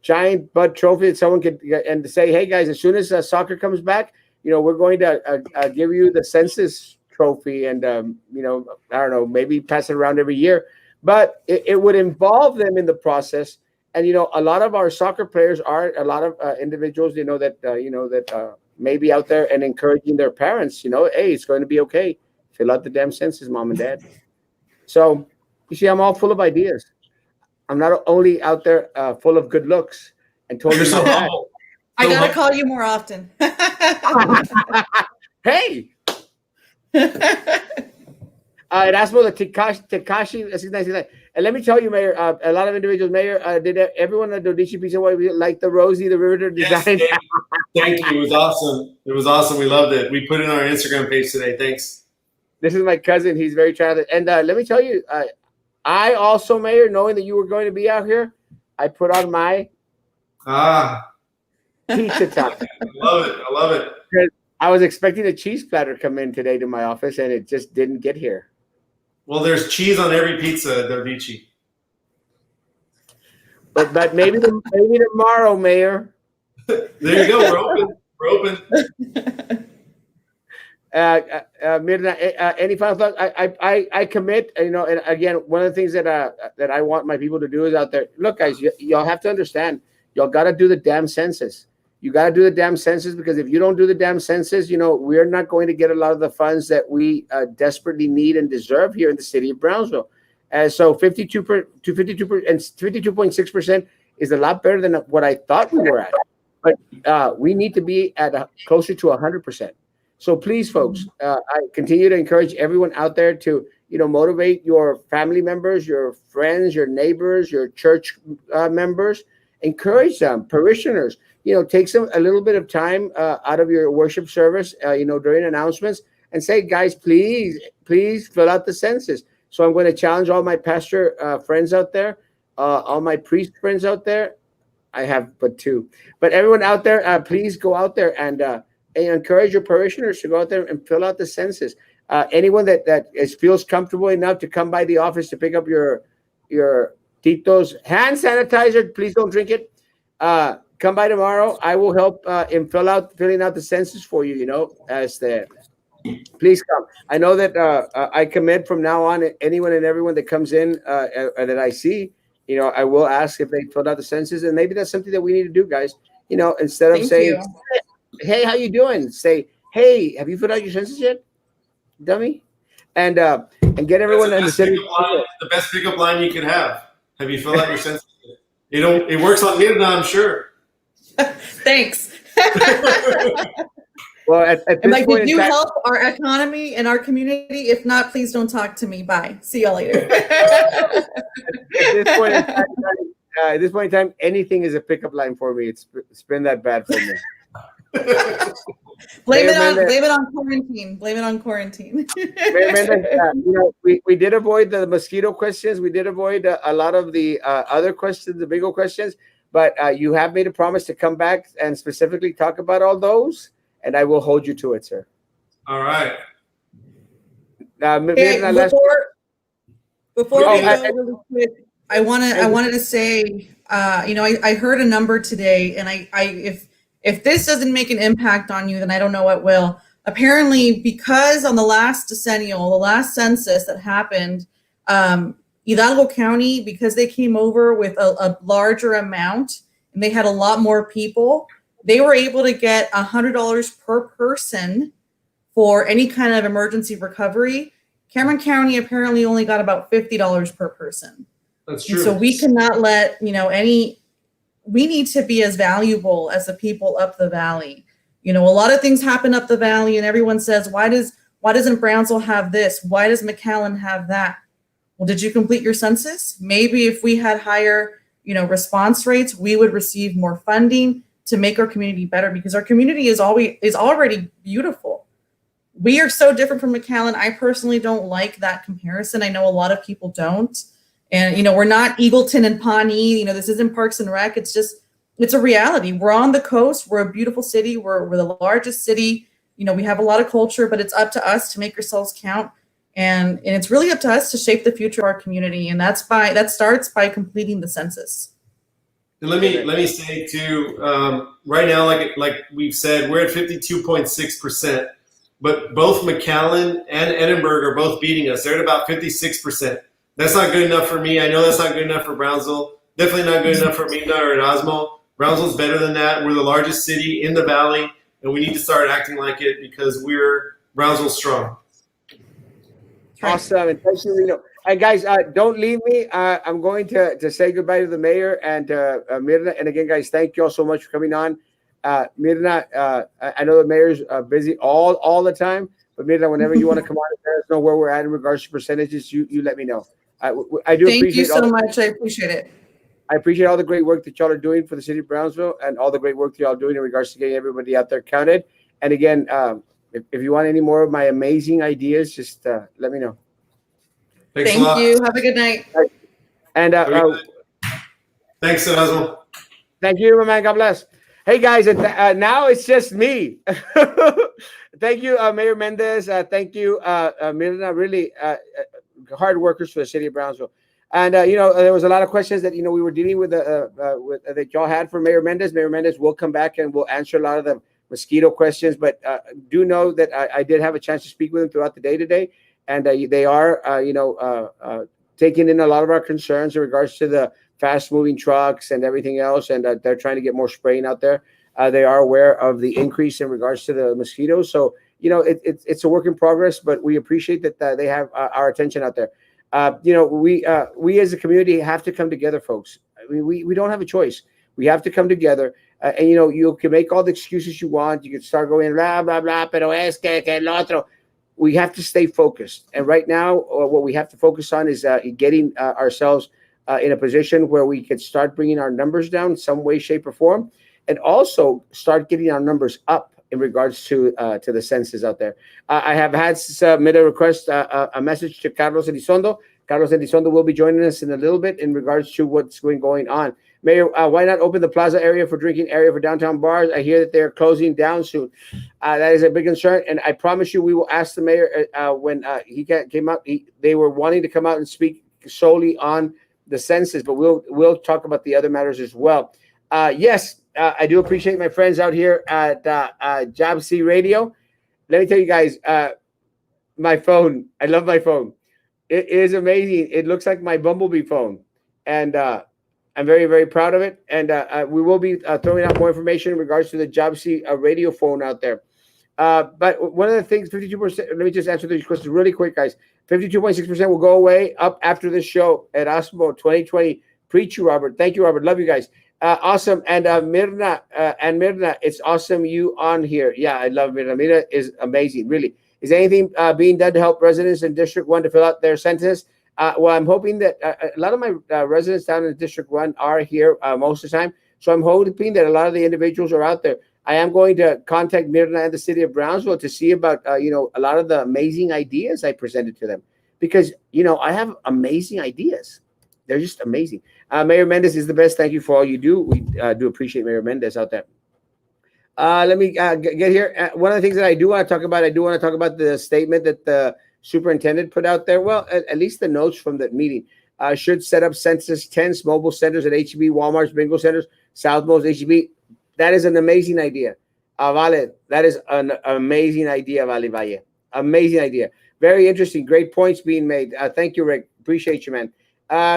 giant butt trophy that someone could and say, hey guys, as soon as soccer comes back, we're going to give you the census trophy, and I don't know, maybe pass it around every year. But it would involve them in the process. And, a lot of our soccer players are a lot of individuals, that may be out there and encouraging their parents, hey, it's going to be okay. Fill out the damn census, mom and dad. So, you see, I'm all full of ideas. I'm not only out there full of good looks and totally so bad. I got to call you more often. Hey! Erasmo, the Tekashi, And let me tell you, Mayor, a lot of individuals, Mayor, did everyone at Dodici Pizza like the Rosie the Riveter design? Yes, thank you. It was awesome. It was awesome. We loved it. We put it on our Instagram page today. Thanks. This is my cousin. He's very talented. And let me tell you, I also, Mayor, knowing that you were going to be out here, I put on my pizza time. I love it. I love it. Because I was expecting a cheese platter to come in today to my office, and it just didn't get here. Well, there's cheese on every pizza at Dodici. But maybe tomorrow, Mayor. There you go. We're open. We're open. Myrna, any final thoughts? I commit. And again, one of the things that I want my people to do is out there. Look, guys, y'all have to understand. Y'all got to do the damn census. You got to do the damn census, because if you don't do the damn census, we're not going to get a lot of the funds that we desperately need and deserve here in the city of Brownsville. So 52% and 52.6% is a lot better than what I thought we were at. But we need to be at closer to 100%. So please, folks, I continue to encourage everyone out there to, motivate your family members, your friends, your neighbors, your church members. Encourage them, parishioners. Take a little bit of time out of your worship service, during announcements, and say, guys, please fill out the census. So I'm going to challenge all my pastor friends out there, all my priest friends out there. I have but two, but everyone out there, please go out there and encourage your parishioners to go out there and fill out the census. Anyone that feels comfortable enough to come by the office to pick up your Tito's hand sanitizer, please don't drink it. Come by tomorrow. I will help in filling out the census for you. Please come. I know that I commit from now on, anyone and everyone that comes in that I see, I will ask if they filled out the census, and maybe that's something that we need to do, guys. Instead of saying, "Hey, how you doing?" Say, "Hey, have you filled out your census yet, dummy?" And get everyone in the city. The best pickup line you could have. Have you filled out your census? It works on Myrna, I'm sure. Thanks. Well, at this point, did you help our economy and our community? If not, please don't talk to me. Bye. See y'all later. At this point in time, anything is a pickup line for me. It's been that bad for me. Blame it on quarantine. Blame it on quarantine. We did avoid the mosquito questions. We did avoid a lot of the other questions, the big old questions. But you have made a promise to come back and specifically talk about all those, and I will hold you to it, sir. All right. Before we go really quick, I wanted to say, I heard a number today, and if this doesn't make an impact on you, then I don't know what will. Apparently, because on the last decennial, the last census that happened, Hidalgo County, because they came over with a larger amount and they had a lot more people, they were able to get $100 per person for any kind of emergency recovery. Cameron County apparently only got about $50 per person. That's true. And so we cannot let, we need to be as valuable as the people up the valley. A lot of things happen up the valley and everyone says, why doesn't Brownsville have this? Why does McAllen have that? Well, did you complete your census? Maybe if we had higher, response rates, we would receive more funding to make our community better, because our community is already beautiful. We are so different from McAllen. I personally don't like that comparison. I know a lot of people don't. And, we're not Eagleton and Pawnee. This isn't Parks and Rec. It's a reality. We're on the coast. We're a beautiful city. We're the largest city. We have a lot of culture, but it's up to us to make ourselves count. And it's really up to us to shape the future of our community. And that starts by completing the census. And let me say too, right now, like we've said, we're at 52.6%, but both McAllen and Edinburgh are both beating us. They're at about 56%. That's not good enough for me. I know that's not good enough for Brownsville. Definitely not good enough for Myrna or Erasmo. Brownsville's better than that. We're the largest city in the valley, and we need to start acting like it because we're Brownsville strong. Awesome. And thank you, Reno. And guys, don't leave me. I'm going to say goodbye to the mayor and Myrna. And again, guys, thank you all so much for coming on. Myrna, I know the mayor's busy all the time, but Myrna, whenever you want to come on and let us know where we're at in regards to percentages, you let me know. I do Thank you appreciate so much. I appreciate it. I appreciate all the great work that y'all are doing for the city of Brownsville and all the great work that y'all are doing in regards to getting everybody out there counted. And again, if you want any more of my amazing ideas, just let me know. Thanks a Thank lot. you. Have a good night. And Thanks, Erasmo. thank you, my man. God bless. Hey, guys, now it's just me. Thank you, Mayor Mendez. Thank you, Myrna. Really hard workers for the city of Brownsville. And there was a lot of questions that we were dealing with, that y'all had for Mayor Mendez. Mayor Mendez will come back and will answer a lot of the mosquito questions. But do know that I did have a chance to speak with them throughout the day today, and they are taking in a lot of our concerns in regards to the fast-moving trucks and everything else, and they're trying to get more spraying out there. They are aware of the increase in regards to the mosquitoes. So it's a work in progress, but we appreciate that they have our attention out there. We as a community have to come together, folks. I mean, we don't have a choice. We have to come together. And you can make all the excuses you want. You can start going blah blah blah, pero es que el otro. We have to stay focused. And right now, what we have to focus on is getting ourselves in a position where we can start bringing our numbers down some way, shape, or form, and also start getting our numbers up in regards to the census out there. I have had submit a request, a message to Carlos Elizondo. Carlos Elizondo will be joining us in a little bit in regards to what's going on. Mayor, why not open the plaza area for drinking area for downtown bars? I hear that they're closing down soon. That is a big concern, and I promise you we will ask the mayor when he came out. They were wanting to come out and speak solely on the census, but we'll talk about the other matters as well. Yes, I do appreciate my friends out here at Job C Radio. Let me tell you guys, my phone. I love my phone. It is amazing. It looks like my Bumblebee phone, and I'm very, very proud of it. And we will be throwing out more information in regards to the Job C radio phone out there. But one of the things, 52%, let me just answer these questions really quick, guys. 52.6% will go away up after this show at Erasmo 2020. Preach you, Robert. Thank you, Robert. Love you guys. Awesome. And Myrna, it's awesome you on here. Yeah, I love Myrna. Myrna is amazing, really. Is anything being done to help residents in District 1 to fill out their census? Well, I'm hoping that a lot of my residents down in District 1 are here most of the time. So I'm hoping that a lot of the individuals are out there. I am going to contact Myrna and the city of Brownsville to see about, a lot of the amazing ideas I presented to them. Because, I have amazing ideas. They're just amazing. Mayor Mendez is the best. Thank you for all you do. We do appreciate Mayor Mendez out there. Let me get here. One of the things that I do want to talk about, the statement that the superintendent put out there. Well, at least the notes from that meeting. Should set up census tents, mobile centers at HEB, Walmart's, bingo centers, Southmost, HEB. That is an amazing idea. Vale, that is an amazing idea, Vale Valle. Amazing idea. Very interesting. Great points being made. Thank you, Rick. Appreciate you, man.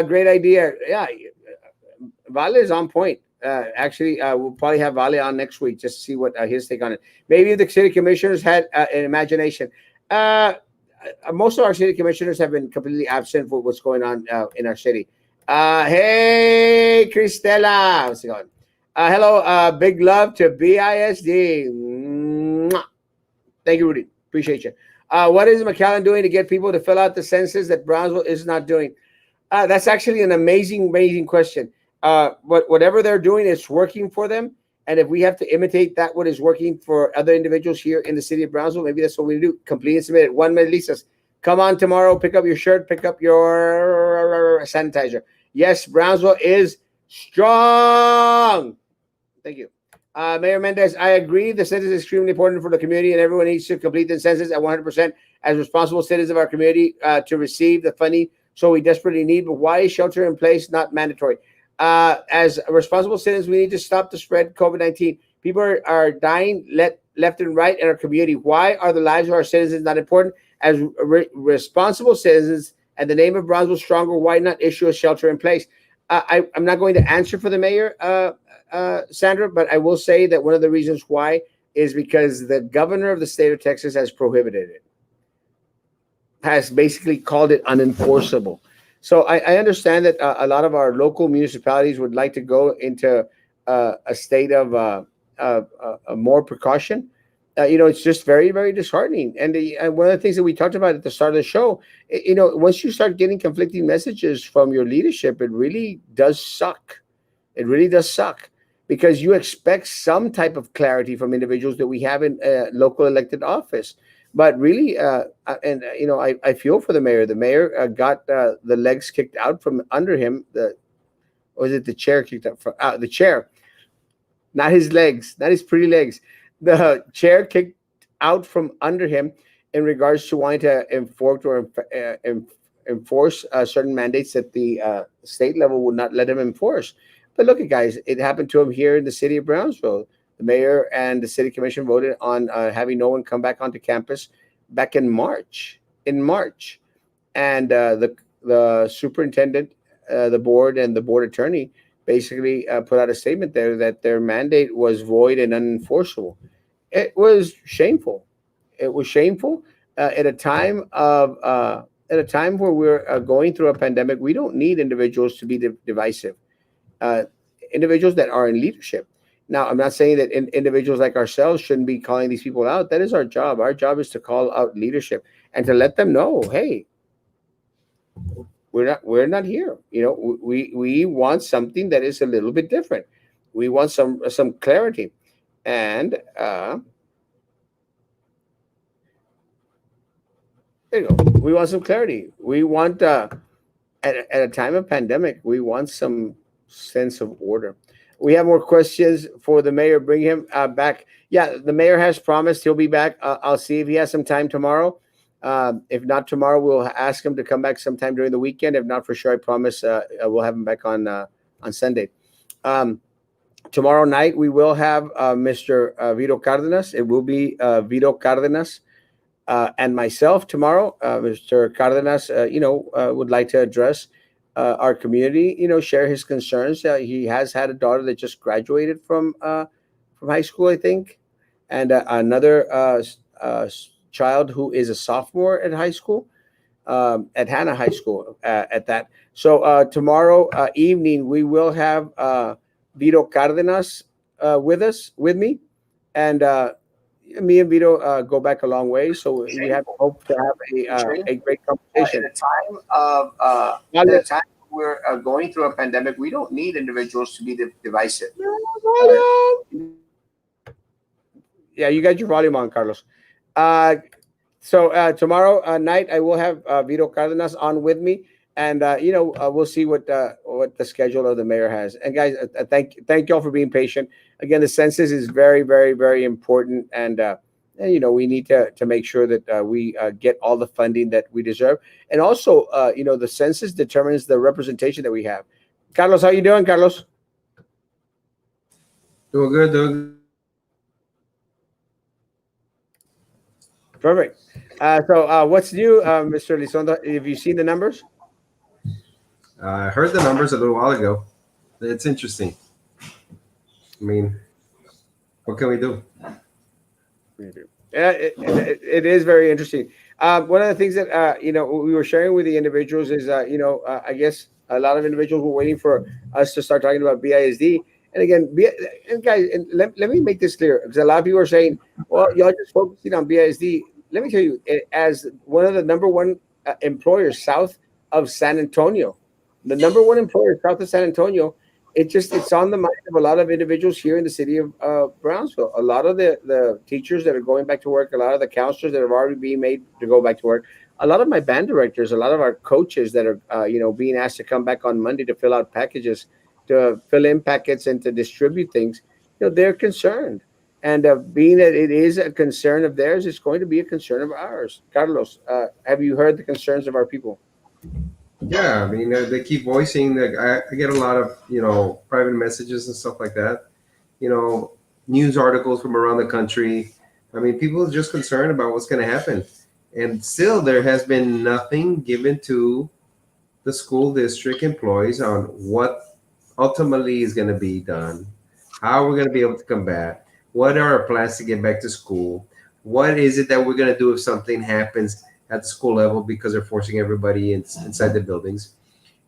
Great idea. Yeah, Vale is on point. Actually, we'll probably have Vale on next week just to see what his take on it. Maybe the city commissioners had an imagination. Most of our city commissioners have been completely absent for what's going on in our city. Hey, Cristela. How's it going? Hello, big love to BISD. Mwah. Thank you, Rudy. Appreciate you. What is McAllen doing to get people to fill out the census that Brownsville is not doing? That's actually an amazing question. Whatever they're doing is working for them. And if we have to imitate that, what is working for other individuals here in the city of Brownsville, maybe that's what we do. Complete and submit it. 1 minute, Lisas. Come on tomorrow. Pick up your shirt. Pick up your sanitizer. Yes, Brownsville is strong. Thank you. Mayor Mendez, I agree. The census is extremely important for the community, and everyone needs to complete the census at 100% as responsible citizens of our community to receive the funding so we desperately need. But why is shelter in place not mandatory? As responsible citizens, we need to stop the spread COVID-19. People are dying left and right in our community. Why are the lives of our citizens not important? As responsible citizens, and the name of Brownsville stronger, why not issue a shelter in place? I'm not going to answer for the mayor, Sandra, but I will say that one of the reasons why is because the governor of the state of Texas has prohibited it, has basically called it unenforceable. So I understand that a lot of our local municipalities would like to go into a state of more precaution, it's just very, very disheartening. And one of the things that we talked about at the start of the show, once you start getting conflicting messages from your leadership, it really does suck. It really does suck because you expect some type of clarity from individuals that we have in local elected office. But really, I feel for the mayor. The mayor got the legs kicked out from under him. Or is it the chair kicked out from the chair? Not his legs, not his pretty legs. The chair kicked out from under him in regards to wanting to enforce certain mandates that the state level would not let him enforce. But look, at guys, it happened to him here in the city of Brownsville. The mayor and the city commission voted on having no one come back onto campus back in March. And the superintendent, the board, and the board attorney basically put out a statement there that their mandate was void and unenforceable. It was shameful. It was shameful at a time where we're going through a pandemic. We don't need individuals to be divisive. Individuals that are in leadership. Now, I'm not saying that individuals like ourselves shouldn't be calling these people out. That is our job. Our job is to call out leadership and to let them know, hey, we're not here. We want something that is a little bit different. We want some clarity, and there you go. We want some clarity. We want at a time of pandemic, we want some sense of order. We have more questions for the mayor. Bring him back. Yeah, the mayor has promised he'll be back. I'll see if he has some time tomorrow. If not tomorrow, we'll ask him to come back sometime during the weekend. If not, for sure, I promise we'll have him back on Sunday. Tomorrow night, we will have Mr. Vito Cardenas. It will be Vito Cardenas and myself tomorrow. Mr. Cardenas, would like to address our community, share his concerns. He has had a daughter that just graduated from high school, I think, and another child who is a sophomore at high school, at Hannah High School at that. So tomorrow evening, we will have Vito Cardenas with me, and me and Vito go back a long way. So we have hope to have a great conversation. At the time we're going through a pandemic, we don't need individuals to be divisive. Yeah, you got your volume on, Carlos. So tomorrow night I will have Vito Cardenas on with me, and we'll see what the schedule of the mayor has. And guys, thank y'all for being patient. Again, the census is very, very, very important, and we need to make sure that we get all the funding that we deserve. And also, the census determines the representation that we have. Carlos, how you doing, Carlos? Doing good. Perfect. So what's new, Mr. Elizondo? Have you seen the numbers? I heard the numbers a little while ago. It's interesting. I mean, what can we do? Yeah, it is very interesting. One of the things that we were sharing with the individuals is I guess a lot of individuals were waiting for us to start talking about BISD. And again, guys, let me make this clear, because a lot of people are saying, well, y'all just focusing on BISD. Let me tell you, as one of the number one employers south of San Antonio, the number one employer south of San Antonio, it's on the mind of a lot of individuals here in the city of Brownsville. A lot of the teachers that are going back to work, a lot of the counselors that have already been made to go back to work, a lot of my band directors, a lot of our coaches that are being asked to come back on Monday to fill out packages, to fill in packets and to distribute things, they're concerned. And being that it is a concern of theirs, it's going to be a concern of ours. Carlos, have you heard the concerns of our people? Yeah, I mean, they keep voicing. I get a lot of, private messages and stuff like that. News articles from around the country. I mean, people are just concerned about what's going to happen. And still, there has been nothing given to the school district employees on what ultimately is going to be done, how we're going to be able to combat, what are our plans to get back to school, what is it that we're going to do if something happens at the school level because they're forcing everybody inside the buildings.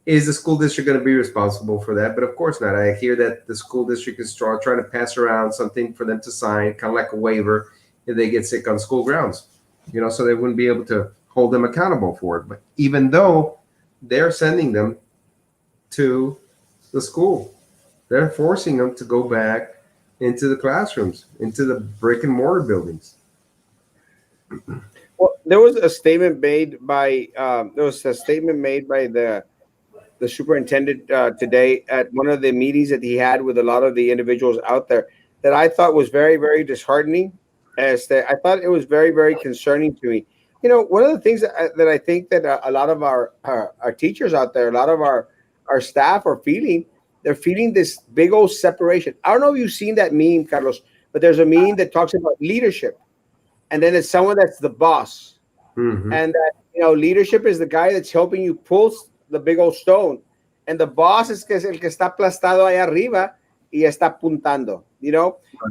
Is the school district going to be responsible for that? But of course not. I hear that the school district is trying to pass around something for them to sign, kind of like a waiver, if they get sick on school grounds, so they wouldn't be able to hold them accountable for it. But even though they're sending them to the school, they're forcing them to go back into the classrooms, into the brick and mortar buildings. Well, there was a statement made by the superintendent today at one of the meetings that he had with a lot of the individuals out there that I thought was very, very disheartening. I thought it was very, very concerning to me. One of the things that I think that a lot of our teachers out there, a lot of our staff are feeling, they're feeling this big old separation. I don't know if you've seen that meme, Carlos, but there's a meme that talks about leadership. And then it's someone that's the boss. Mm-hmm. And leadership is the guy that's helping you pull the big old stone. And the boss es el que está aplastado ahí arriba y está apuntando,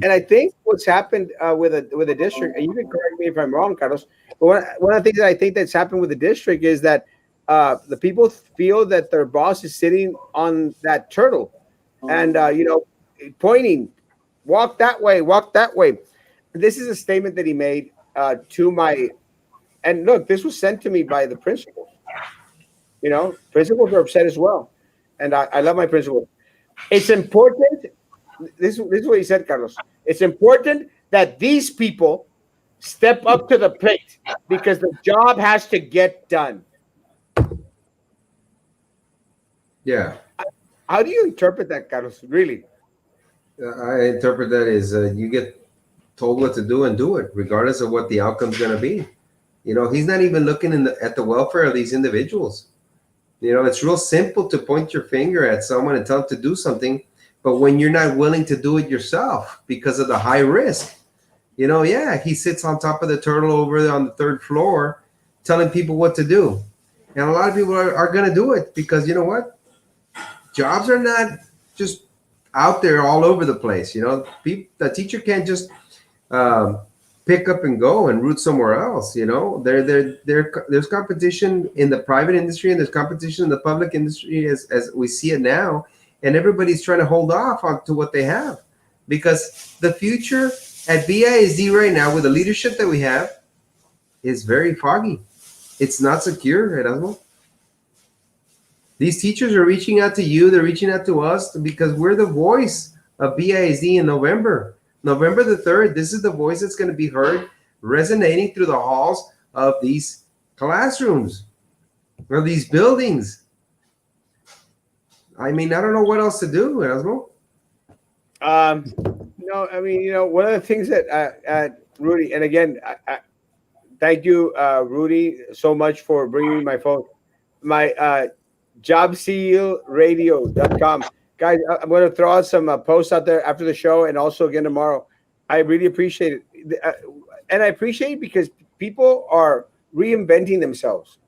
And I think what's happened with a district, and you can correct me if I'm wrong, Carlos, but one of the things that I think that's happened with the district is that the people feel that their boss is sitting on that turtle and, pointing, walk that way, walk that way. This is a statement that he made and look, this was sent to me by the principals. Principals are upset as well. And I love my principal. It's important. This is what he said, Carlos. It's important that these people step up to the plate because the job has to get done. Yeah. How do you interpret that, Carlos? Really? I interpret that as you get told what to do and do it, regardless of what the outcome's going to be. He's not even looking at the welfare of these individuals. It's real simple to point your finger at someone and tell them to do something, but when you're not willing to do it yourself because of the high risk, he sits on top of the turtle over there on the third floor telling people what to do. And a lot of people are going to do it because you know what? Jobs are not just out there all over the place. The teacher can't just pick up and go and root somewhere else. There's competition in the private industry and there's competition in the public industry as we see it now, and everybody's trying to hold off on to what they have because the future at BISD right now with the leadership that we have is very foggy. It's not secure, Erasmo. These teachers are reaching out to you, they're reaching out to us because we're the voice of BISD in November the 3rd. This is the voice that's going to be heard resonating through the halls of these classrooms or these buildings. I mean, I don't know what else to do, Erasmo. One of the things that Rudy, and again, I thank you, Rudy, so much for bringing me my phone. My jobsealradio.com. Guys, I'm going to throw out some posts out there after the show and also again tomorrow. I really appreciate it. And I appreciate it because people are reinventing themselves.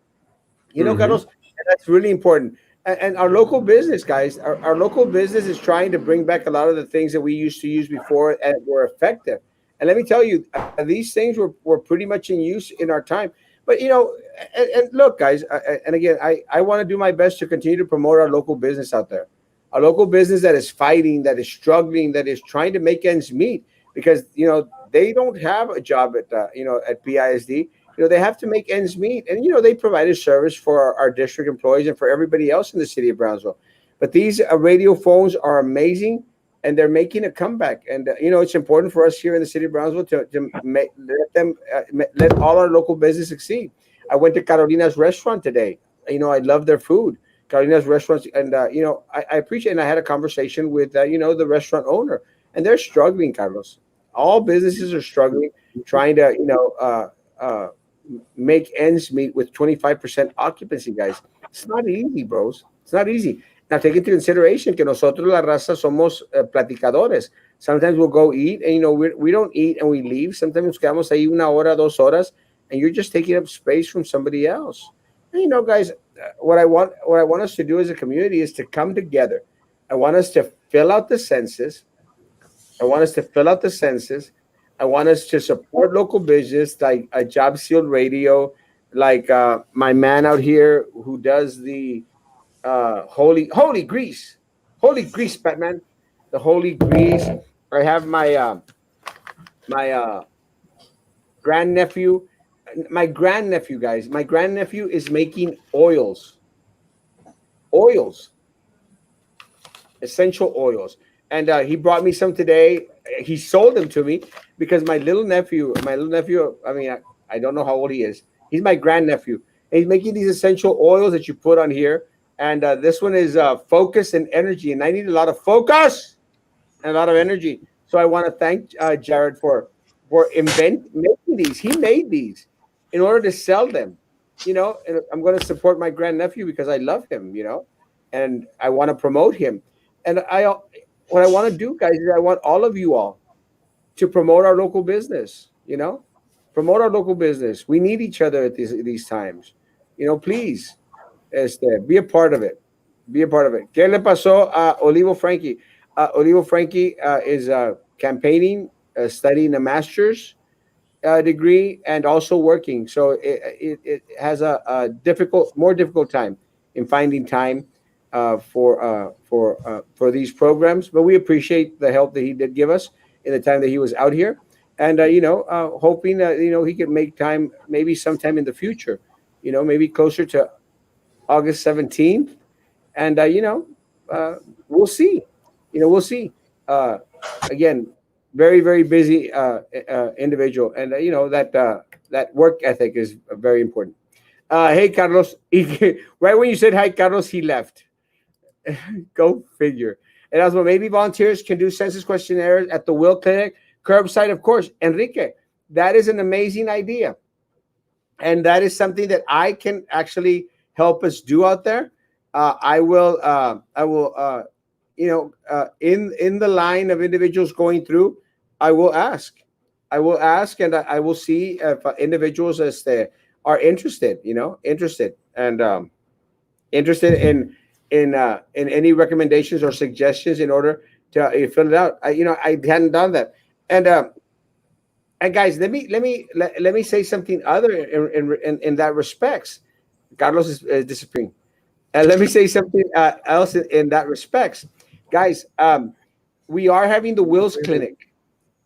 Carlos, and that's really important. And our local business, guys, our local business is trying to bring back a lot of the things that we used to use before and were effective. And let me tell you, these things were pretty much in use in our time. But, and look, guys, and again, I want to do my best to continue to promote our local business out there. A local business that is fighting, that is struggling, that is trying to make ends meet because, they don't have a job at BISD. They have to make ends meet. And, they provide a service for our district employees and for everybody else in the city of Brownsville. But these radio phones are amazing and they're making a comeback. And, it's important for us here in the city of Brownsville to let all our local business succeed. I went to Carolina's restaurant today. I love their food. Carolina's restaurants, and I appreciate. And I had a conversation with the restaurant owner, and they're struggling, Carlos. All businesses are struggling, trying to make ends meet with 25% occupancy, guys. It's not easy, bros. It's not easy. Now, take into consideration que nosotros la raza somos platicadores. Sometimes we'll go eat, and we don't eat and we leave. Sometimes nos quedamos ahí 1 hora, 2 horas, and you're just taking up space from somebody else. And, guys, what I want us to do as a community is to come together. I want us to fill out the census. I want us to support local business like a Job Sealed Radio, like my man out here who does the holy grease, Batman, the holy grease. I have my grandnephew, guys, my grandnephew is making oils, essential oils. And he brought me some today. He sold them to me because my little nephew, I mean, I don't know how old he is. He's my grandnephew. And he's making these essential oils that you put on here. And this one is focus and energy. And I need a lot of focus and a lot of energy. So I want to thank Jared for making these. He made these in order to sell them. And I'm going to support my grandnephew because I love him. And I want to promote him. And what I want to do, guys, is I want all of you all to promote our local business. Promote our local business. We need each other at these times. Please, be a part of it. Be a part of it. ¿Qué le pasó a Olivo Frankie? Olivo Frankie is campaigning, studying a master's degree, and also working. So it has a more difficult time in finding time for these programs. But we appreciate the help that he did give us in the time that he was out here, and hoping that he could make time maybe sometime in the future. Maybe closer to August 17th, and we'll see. We'll see. Again, very, very busy individual, and that work ethic is very important. Hey, Carlos. Right when you said hi, Carlos, he left. Go figure. And as well, maybe volunteers can do census questionnaires at the Will Clinic curbside, of course. Enrique, that is an amazing idea, and that is something that I can actually help us do out there. I will. In the line of individuals going through, I will ask, and I will see if individuals are interested, and interested in any recommendations or suggestions in order to fill it out. I hadn't done that, and guys, let me say something other in that respects. Carlos is disappearing. Let me say something else in that respects, guys. We are having the Wills Clinic.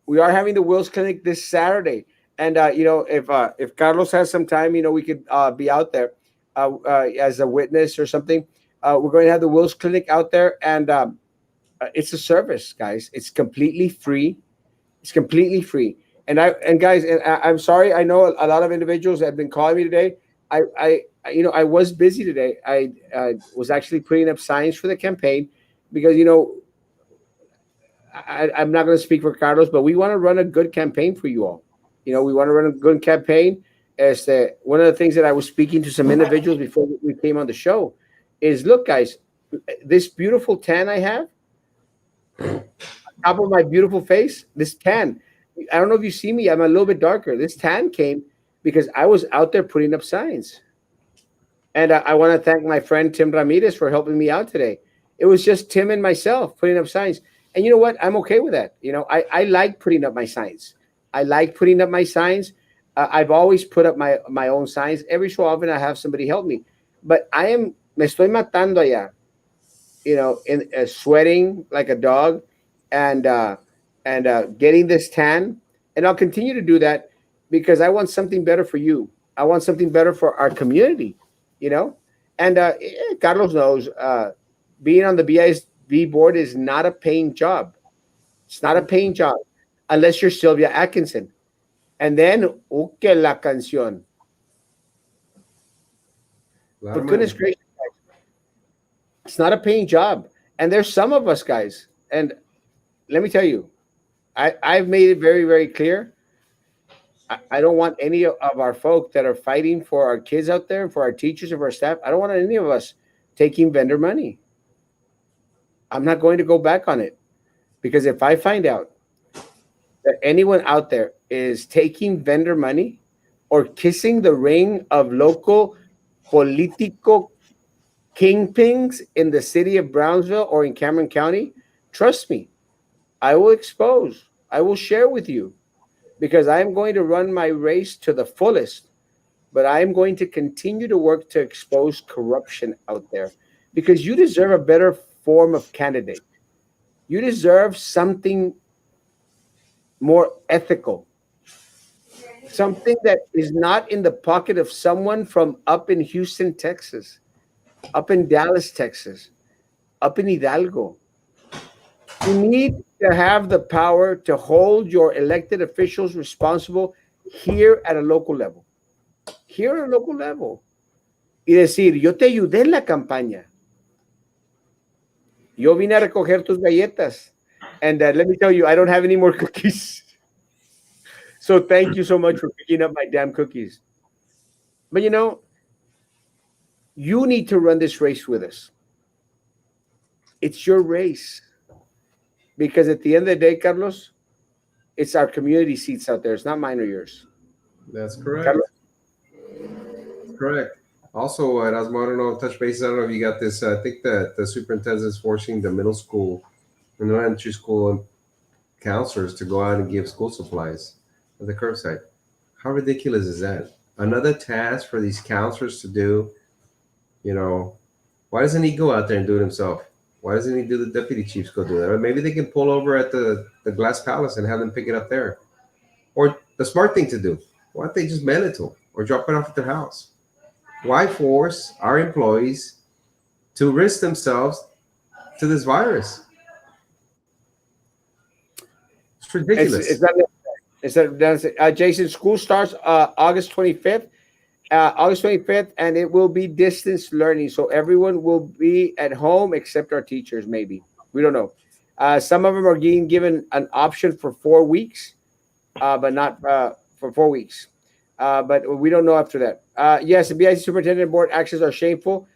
We are having the Wills Clinic this Saturday, and if Carlos has some time, we could be out there as a witness or something. We're going to have the Wills Clinic out there, and it's a service, guys. It's completely free. It's completely free. And guys, I'm sorry. I know a lot of individuals have been calling me today. I was busy today. I was actually putting up signs for the campaign because I'm not going to speak for Carlos, but we want to run a good campaign for you all. We want to run a good campaign. As one of the things that I was speaking to some individuals before we came on the show is, look, guys, this beautiful tan I have, on top of my beautiful face, this tan. I don't know if you see me. I'm a little bit darker. This tan came because I was out there putting up signs. And I want to thank my friend Tim Ramirez for helping me out today. It was just Tim and myself putting up signs. And you know what? I'm okay with that. I like putting up my signs. I've always put up my own signs. Every so often I have somebody help me. But me estoy matando allá, in sweating like a dog and getting this tan. And I'll continue to do that because I want something better for you. I want something better for our community, And Carlos knows being on the BISB board is not a paying job. It's not a paying job unless you're Sylvia Atkinson. And then, que la canción. For goodness gracious, guys, it's not a paying job. And there's some of us, guys. And let me tell you, I've made it very, very clear. I don't want any of our folk that are fighting for our kids out there, for our teachers, and for our staff. I don't want any of us taking vendor money. I'm not going to go back on it. Because if I find out that anyone out there is taking vendor money or kissing the ring of local political kingpins in the city of Brownsville or in Cameron County, trust me, I will expose. I will share with you because I am going to run my race to the fullest, but I am going to continue to work to expose corruption out there because you deserve a better form of candidate. You deserve something more ethical. something that is not in the pocket of someone from up in Houston, Texas, up in Dallas, Texas, up in Hidalgo. You need to have the power to hold your elected officials responsible here at a local level. Here at a local level. Y decir, yo te ayudé en la campaña. Yo vine a recoger tus galletas. And let me tell you, I don't have any more cookies. So thank you so much for picking up my damn cookies. But you know, you need to run this race with us. It's your race. Because at the end of the day, Carlos, it's our community seats out there. It's not mine or yours. That's correct. Carlos? That's correct. Also, Erasmo, I don't know, touch bases. I don't know if you got this. I think that the superintendent is forcing the middle school and the elementary school counselors to go out and give school supplies at the curbside. How ridiculous is that? Another task for these counselors to do. You know, why doesn't he go out there and do it himself? Why doesn't he do the deputy chiefs go do that? Or maybe they can pull over at the Glass Palace and have them pick it up there. Or the smart thing to do, why don't they just mail it to them or drop it off at their house? Why force our employees to risk themselves to this virus? It's ridiculous. Jason, school starts August 25th. August 25th, and it will be distance learning. So everyone will be at home except our teachers, maybe. We don't know. Some of them are being given an option for 4 weeks, but not for 4 weeks. But we don't know after that. Yes, the BIC superintendent board actions are shameful.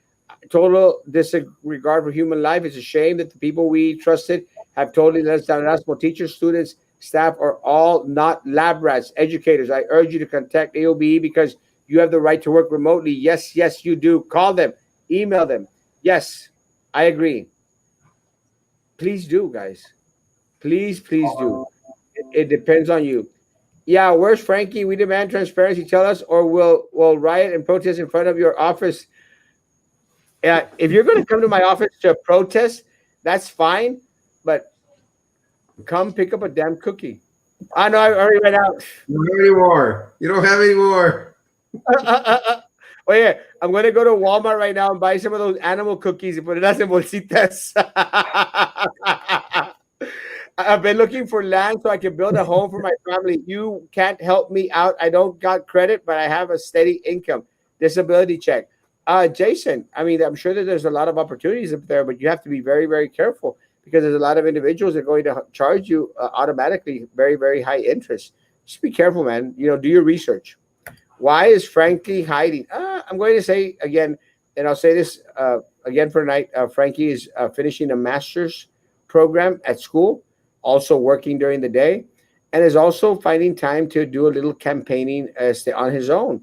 Total disregard for human life. It's a shame that the people we trusted have totally let us down. Erasmo, teachers, students, staff are all not lab rats, educators. I urge you to contact AOBE because you have the right to work remotely. Yes, yes, you do. Call them, email them. Yes, I agree. Please do, guys. Please do. It depends on you. Yeah, where's Frankie? We demand transparency. Tell us, or we'll riot and protest in front of your office. If you're going to come to my office to protest, that's fine. But come pick up a damn cookie. I know I already went out. You don't have any more. You don't have any more. Oh yeah, I'm going to go to Walmart right now and buy some of those animal cookies and put it en bolsitas. I've been looking for land so I can build a home for my family. You can't help me out. I don't got credit, but I have a steady income. Disability check. Jason, I mean, I'm sure that there's a lot of opportunities up there, but you have to be very, very careful because there's a lot of individuals that are going to charge you automatically very, very high interest. Just be careful, man. You know, do your research. Why is Frankie hiding? I'm going to say again, and I'll say this again for tonight. Frankie is finishing a master's program at school, also working during the day, and is also finding time to do a little campaigning on his own.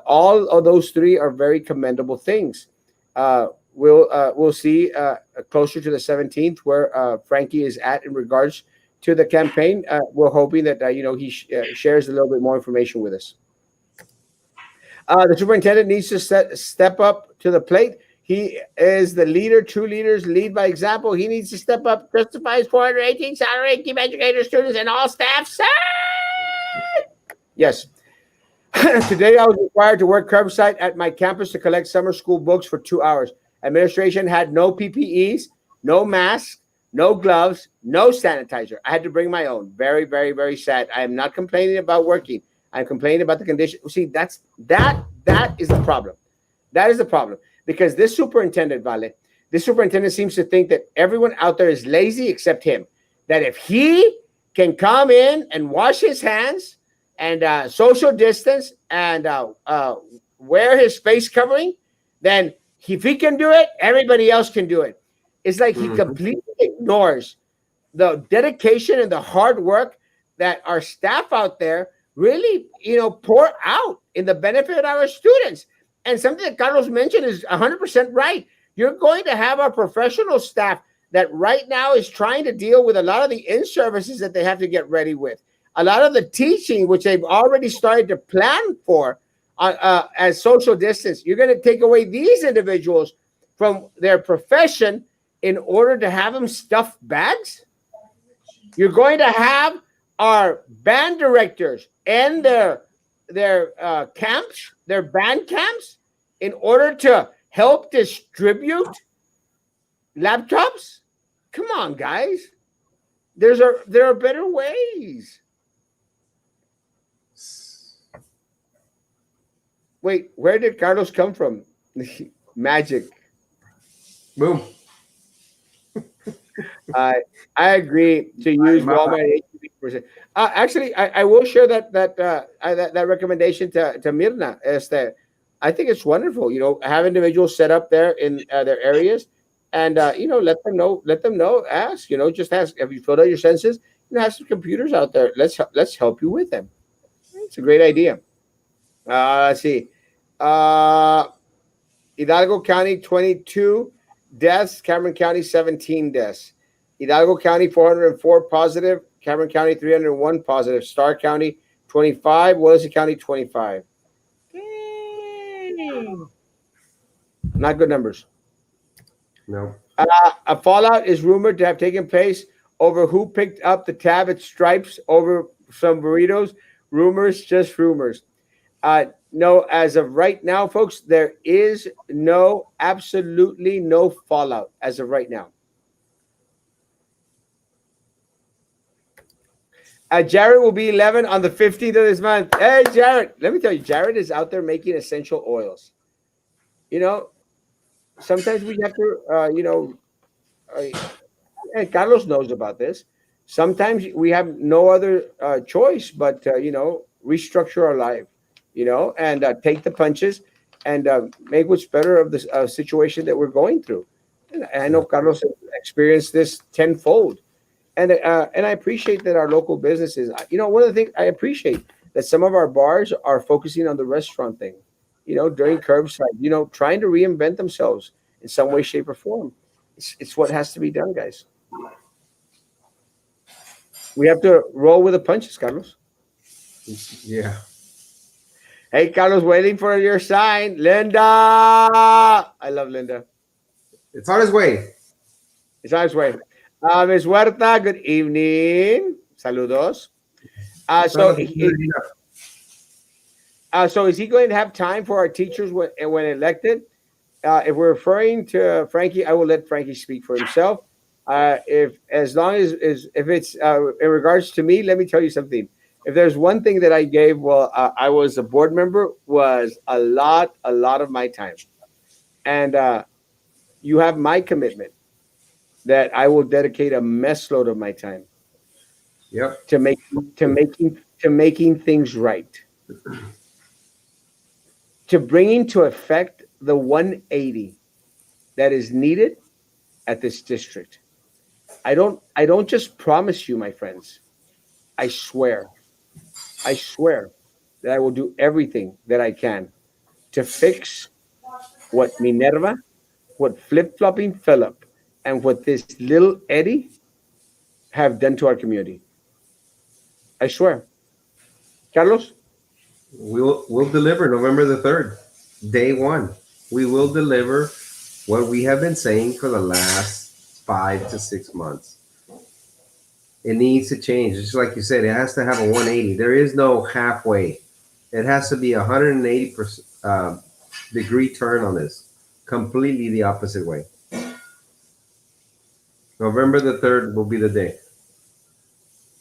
All of those three are very commendable things. We'll see closer to the 17th where Frankie is at in regards to the campaign. We're hoping that he shares a little bit more information with us. The superintendent needs to step up to the plate. He is the leader. True leaders lead by example. He needs to step up, justify his 418 salary, keep educators, students, and all staff safe. Yes. Today, I was required to work curbside at my campus to collect summer school books for 2 hours. Administration had no PPEs, no masks, no gloves, no sanitizer. I had to bring my own. Very, very, very sad. I am not complaining about working. I'm complaining about the condition. See, that is the problem. That is the problem. Because this superintendent, this superintendent seems to think that everyone out there is lazy except him. That if he can come in and wash his hands and social distance and wear his face covering, then if he can do it, everybody else can do it. It's like he completely ignores the dedication and the hard work that our staff out there really, pour out in the benefit of our students. And something that Carlos mentioned is 100% right. You're going to have our professional staff that right now is trying to deal with a lot of the in-services that they have to get ready with. A lot of the teaching, which they've already started to plan for as social distance. You're going to take away these individuals from their profession in order to have them stuff bags. You're going to have our band directors and their camps, their band camps, in order to help distribute laptops? Come on, guys. There are better ways. Wait, where did Carlos come from? Magic. Boom. I agree to use Walmart 80%. Actually, I will share that recommendation to Myrna. I think it's wonderful. Have individuals set up there in their areas, and let them know. Let them know. Ask. Just ask. Have you filled out your census? Have some computers out there. Let's help you with them. It's a great idea. Let's see. Hidalgo County 22 deaths. Cameron County 17 deaths. Hidalgo County 404 positive. Cameron County 301 positive. Starr County 25. Wellesley County 25. Not good numbers. No. A fallout is rumored to have taken place over who picked up the tab at Stripes over some burritos. Rumors, just rumors. No, as of right now, folks, there is absolutely no fallout as of right now. Jared will be 11 on the 15th of this month. Hey, Jared, let me tell you, Jared is out there making essential oils. Sometimes we have to, and Carlos knows about this. Sometimes we have no other choice but, restructure our life, and take the punches and make what's better of the situation that we're going through. And I know Carlos experienced this tenfold. And I appreciate that our local businesses, one of the things I appreciate that some of our bars are focusing on the restaurant thing, during curbside, trying to reinvent themselves in some way, shape, or form. It's what has to be done, guys. We have to roll with the punches, Carlos. Yeah. Hey, Carlos, waiting for your sign. Linda. I love Linda. It's on its way. It's on its way. Ms. Huerta, good evening. Saludos. So is he going to have time for our teachers when elected? If we're referring to Frankie, I will let Frankie speak for himself. If it's in regards to me, let me tell you something. If there's one thing that I gave, I was a board member, was a lot of my time, and you have my commitment that I will dedicate a mess load of my time. Yep. To making things right, to bringing to effect the 180 that is needed at this district. I don't just promise you, my friends. I swear that I will do everything that I can to fix what Minerva, what flip-flopping Philip, and what this little Eddie have done to our community. I swear. Carlos? We'll deliver November the 3rd, day one. We will deliver what we have been saying for the last 5 to 6 months. It needs to change. Just like you said, it has to have a 180. There is no halfway. It has to be a 180 degree turn on this. Completely the opposite way. November the 3rd will be the day.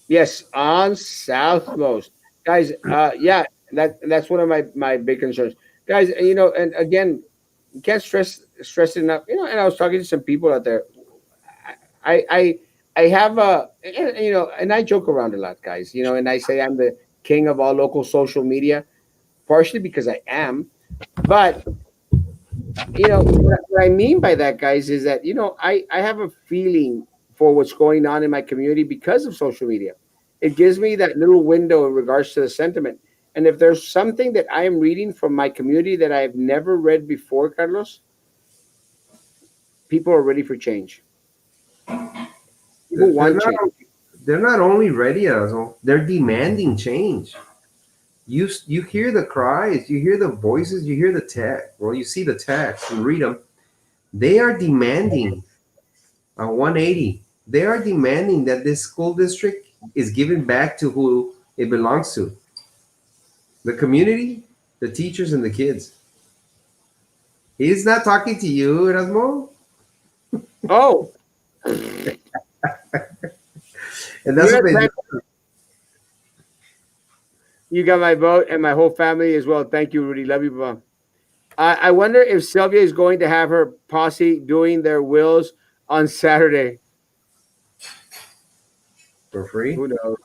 Yes, on Southmost. Guys, that's one of my big concerns. Guys, and again, you can't stress it enough. And I was talking to some people out there. I have and I joke around a lot, guys, and I say I'm the king of all local social media, partially because I am. But, what I mean by that, guys, is that, I have a feeling for what's going on in my community because of social media. It gives me that little window in regards to the sentiment. And if there's something that I am reading from my community that I've never read before, Carlos, people are ready for change. People want change. They're not only ready, they're demanding change. You hear the cries, you hear the voices, you hear the text. Well, you see the text and read them. They are demanding a 180. They are demanding that this school district is given back to who it belongs to. The community, the teachers, and the kids. He's not talking to you, Erasmo. Oh, And that's what they do. you got my vote and my whole family as well. Thank you, Rudy. Love you, Mom. I wonder if Sylvia is going to have her posse doing their wills on Saturday. For free? Who knows?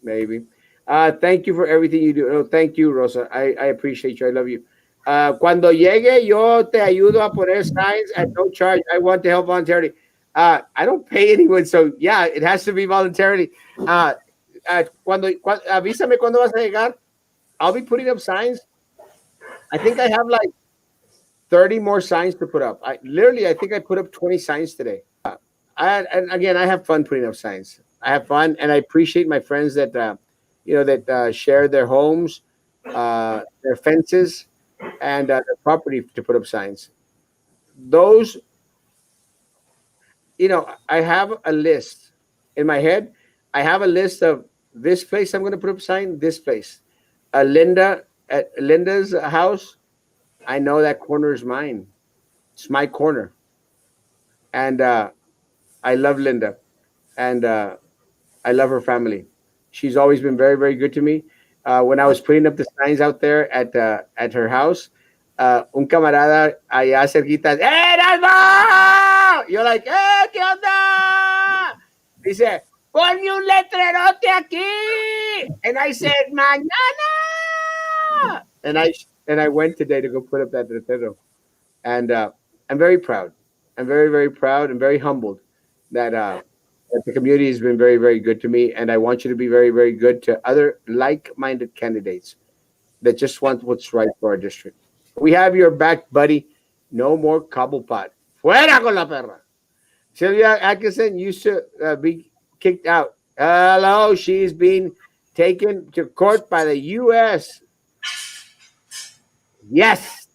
Maybe. Thank you for everything you do. No, thank you, Rosa. I appreciate you. I love you. Cuando llegue, yo te ayudo a poner signs at no charge. I want to help voluntarily. I don't pay anyone, so yeah, it has to be voluntarily. Avísame cuando vas a llegar. I'll be putting up signs. I think I have like 30 more signs to put up. I think I put up 20 signs today. And again, I have fun putting up signs. I have fun, and I appreciate my friends that share their homes, their fences, and their property to put up signs. Those, I have a list in my head. I have a list of this place I'm going to put up a sign. This place, at Linda's house. I know that corner is mine. It's my corner, and I love Linda, and I love her family. She's always been very, very good to me. When I was putting up the signs out there at her house, un camarada allá cerquita, ¡Eh, Erasmo! You're like, ¿qué onda? Dice, ponme un letrerote aquí. And I said, mañana. And I went today to go put up that letrero. And I'm very proud. I'm very, very proud and very humbled that the community has been very, very good to me. And I want you to be very, very good to other like-minded candidates that just want what's right for our district. We have your back, buddy. No more Cobblepot. Fuera con la perra. Sylvia Atkinson used to be kicked out. Hello, she's been taken to court by the U.S. Yes,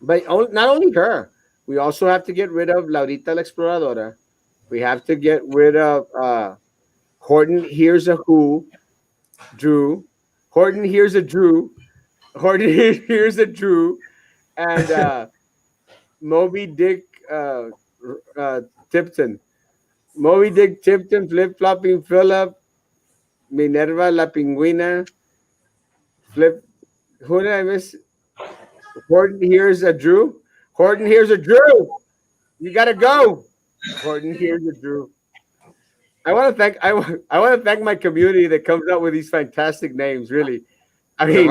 but not only her. We also have to get rid of Laurita la Exploradora. We have to get rid of Horton Here's a Who, Drew. Horton Here's a Drew. Horton Here's a Drew. And Moby Dick Tipton. Moby Dick Tipton, Flip Flopping Phillip, Minerva La Pingüina, Flip. Who did I miss? Horton Here's a Drew. Horton Here's a Drew. You gotta go. Horton Here's a Drew. I want to thank my community that comes up with these fantastic names. Really, I mean,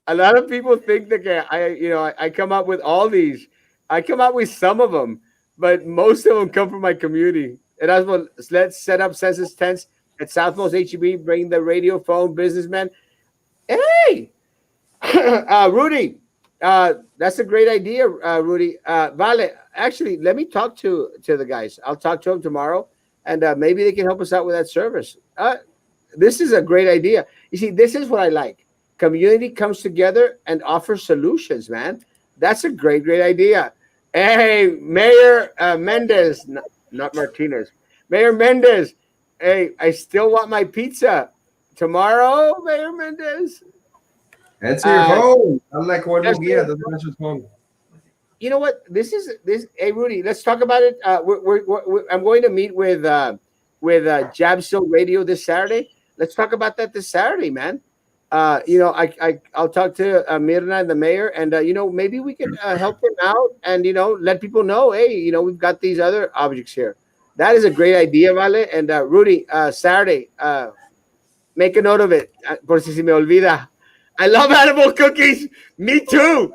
a lot of people think that I come up with all these. I come up with some of them, but most of them come from my community. And that's what let's set up census tents at Southmost HEB. Bring the radio, phone, businessman. Hey, Rudy, that's a great idea, Rudy. Vale, actually, let me talk to the guys. I'll talk to them tomorrow, and maybe they can help us out with that service. This is a great idea. You see, this is what I like. Community comes together and offers solutions, man. That's a great, great idea. Hey, Mayor Mendez, not Martinez. Mayor Mendez, hey, I still want my pizza. Tomorrow, Mayor Mendez. Answer your phone. Unlike one Mugia, doesn't answer his phone. You know what? This. Hey, Rudy, let's talk about it. I'm going to meet with Jabsil Radio this Saturday. Let's talk about that this Saturday, man. I'll talk to Myrna and the mayor, and maybe we can help them out, and let people know, hey, we've got these other objects here. That is a great idea, Vale. And Rudy, Saturday, make a note of it. Por si se me olvida. I love edible cookies. Me too.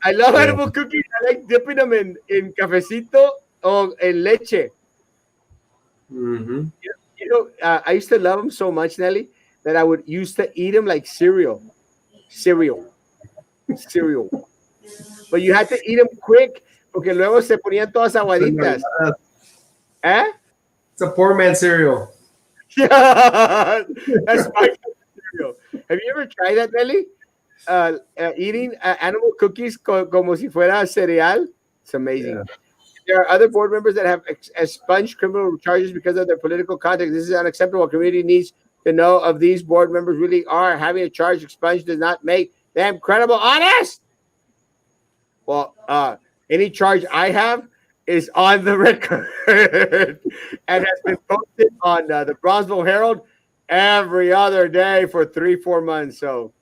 I love edible cookies. I like dipping them in cafecito or en leche. Mm-hmm. I used to love them so much, Nelly, that I would used to eat them like cereal. But you had to eat them quick porque luego se ponían todas aguaditas. It's a poor man's cereal. Yeah, that's my cereal. Have you ever tried that, Nelly? Eating animal cookies como si fuera cereal? It's amazing. Yeah. There are other board members that have expunged criminal charges because of their political context. This is unacceptable. Community needs to know if these board members really are having a charge expunged does not make them credible, honest. Well, any charge I have is on the record and has been posted on the Brownsville Herald every other day for 3-4 months. So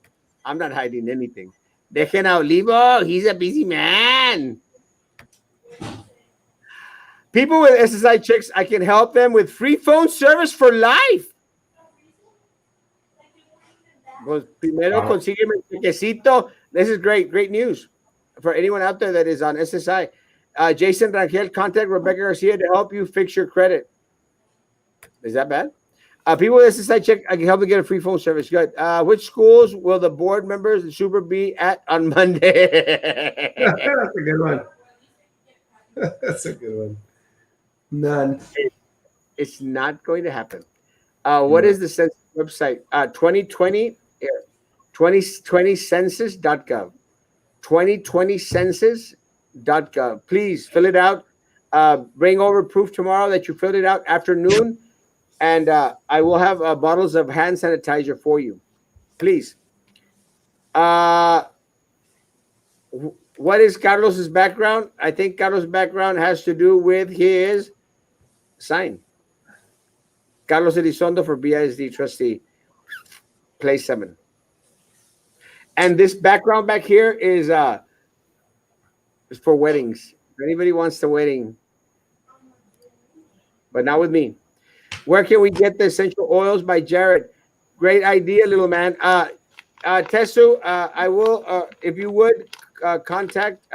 I'm not hiding anything. Dejen a Olivo. He's a busy man. People with SSI checks, I can help them with free phone service for life. Pues primero consígueme el chequecito. This is great news for anyone out there that is on SSI. Jason Rangel, contact Rebecca Garcia to help you fix your credit. Is that bad? People with SSI check, I can help you get a free phone service. Good. Which schools will the board members and super be at on Monday? That's a good one. That's a good one. None. It's not going to happen. What is the census website? 2020census.gov. 2020census.gov. Please fill it out. Bring over proof tomorrow that you filled it out after noon, and I will have bottles of hand sanitizer for you. Please. What is Carlos's background? I think Carlos's background has to do with his sign. Carlos Elizondo for BISD trustee, place 7. And this background back here is for weddings. If anybody wants the wedding, but not with me. Where can we get the essential oils by Jared? Great idea, little man. Tesu, I will, if you would, contact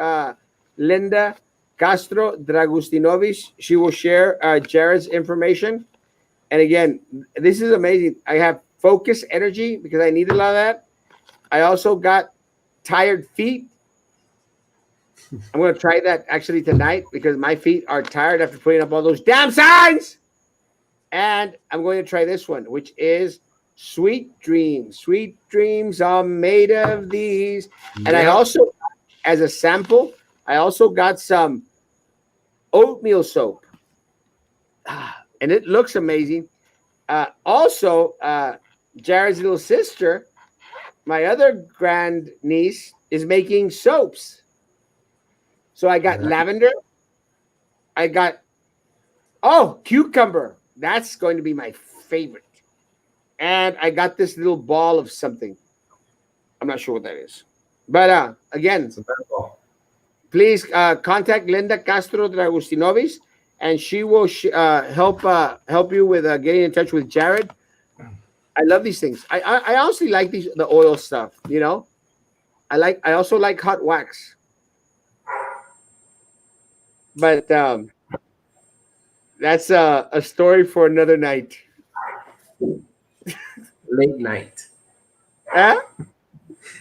Linda Castro Dragustinovich. She will share Jared's information. And again, this is amazing. I have focus energy because I need a lot of that. I also got tired feet. I'm going to try that actually tonight because my feet are tired after putting up all those damn signs. And I'm going to try this one, which is Sweet Dreams. Sweet dreams are made of these. And I also, as a sample, I also got some oatmeal soap. And it looks amazing. Also, Jared's little sister, my other grand niece, is making soaps. So I got lavender. I got, cucumber. That's going to be my favorite. And I got this little ball of something. I'm not sure what that is. But again, please contact Linda Castro Dragustinovich, and she will help you with getting in touch with Jared. I love these things. I honestly like the oil stuff. You know, I also like hot wax. But that's a story for another night. Late night. Huh?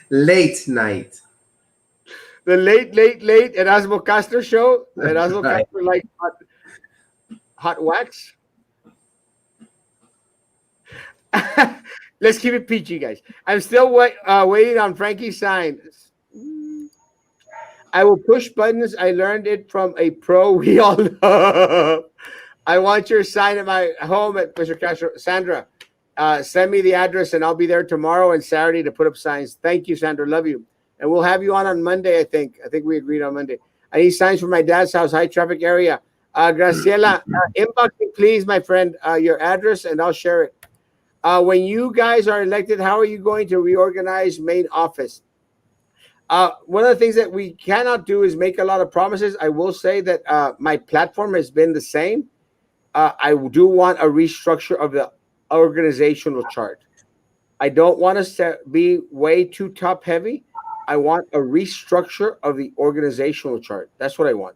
Late night. The late Erasmo Castro show. Erasmo Castro like hot wax. Let's keep it PG, guys. I'm still waiting on Frankie's sign. I will push buttons. I learned it from a pro we all love. I want your sign at my home at Mr. Castro. Sandra, send me the address and I'll be there tomorrow and Saturday to put up signs. Thank you, Sandra. Love you. And we'll have you on Monday, I think. I think we agreed on Monday. I need signs for my dad's house, high traffic area. Graciela, inbox me, please, my friend, your address and I'll share it. When you guys are elected, how are you going to reorganize main office? One of the things that we cannot do is make a lot of promises. I will say that my platform has been the same. I do want a restructure of the organizational chart. I don't want us to be way too top heavy. I want a restructure of the organizational chart. That's what I want.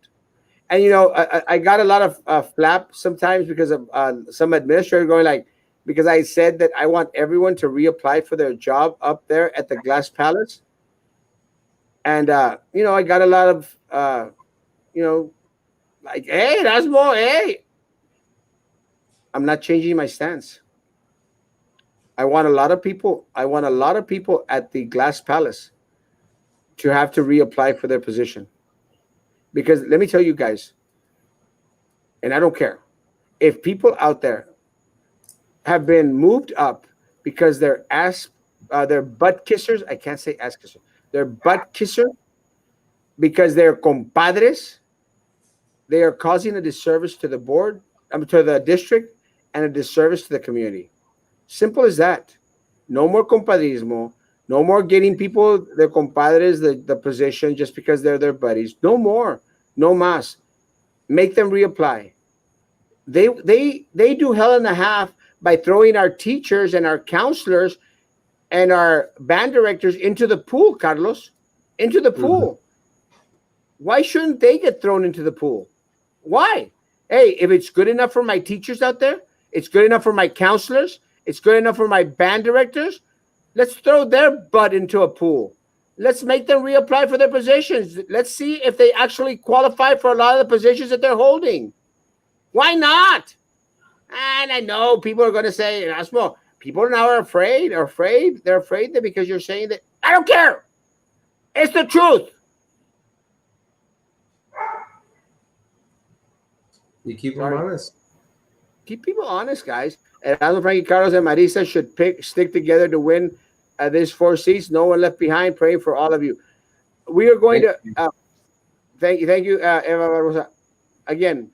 And, you know, I got a lot of flap sometimes because of some administrator going like, because I said that I want everyone to reapply for their job up there at the Glass Palace. And, you know, I got a lot of, you know, like, hey, Erasmo, hey. I'm not changing my stance. I want a lot of people at the Glass Palace to have to reapply for their position. Because let me tell you guys, and I don't care, if people out there have been moved up because they're butt kissers. I can't say ass kisser. They're butt kisser because they're compadres. They are causing a disservice to the board, to the district, and a disservice to the community. Simple as that. No more compadrismo. No more getting people, their compadres, the position just because they're their buddies. No more. No más. Make them reapply. They do hell in a half by throwing our teachers and our counselors and our band directors into the pool, Carlos. Into the pool. Why shouldn't they get thrown into the pool? Why? Hey, if it's good enough for my teachers out there, it's good enough for my counselors, it's good enough for my band directors, let's throw their butt into a pool. Let's make them reapply for their positions. Let's see if they actually qualify for a lot of the positions that they're holding. Why not? And I know people are going to say, Erasmo, people now are afraid. They're afraid that because you're saying that. I don't care. It's the truth. You keep them honest. Keep people honest, guys. And Erasmo, Frankie, Carlos, and Marisa should stick together to win these 4 seats. No one left behind. Praying for all of you. We are going to thank you, Eva Barbosa. Again,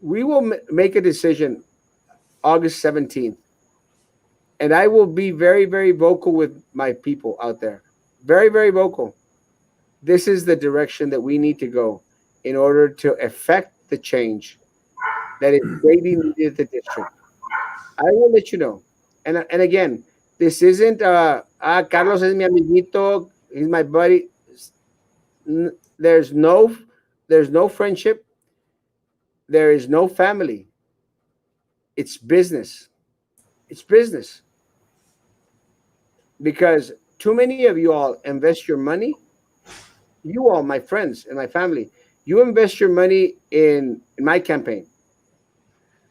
we will make a decision August 17th. And I will be very, very vocal with my people out there. Very, very vocal. This is the direction that we need to go in order to effect the change that is greatly needed at the district. I will let you know. And again, this isn't Carlos es mi amiguito, he's my buddy. There's no friendship. There is no family. It's business. It's business. Because too many of you all invest your money. You all, my friends and my family, you invest your money in my campaign.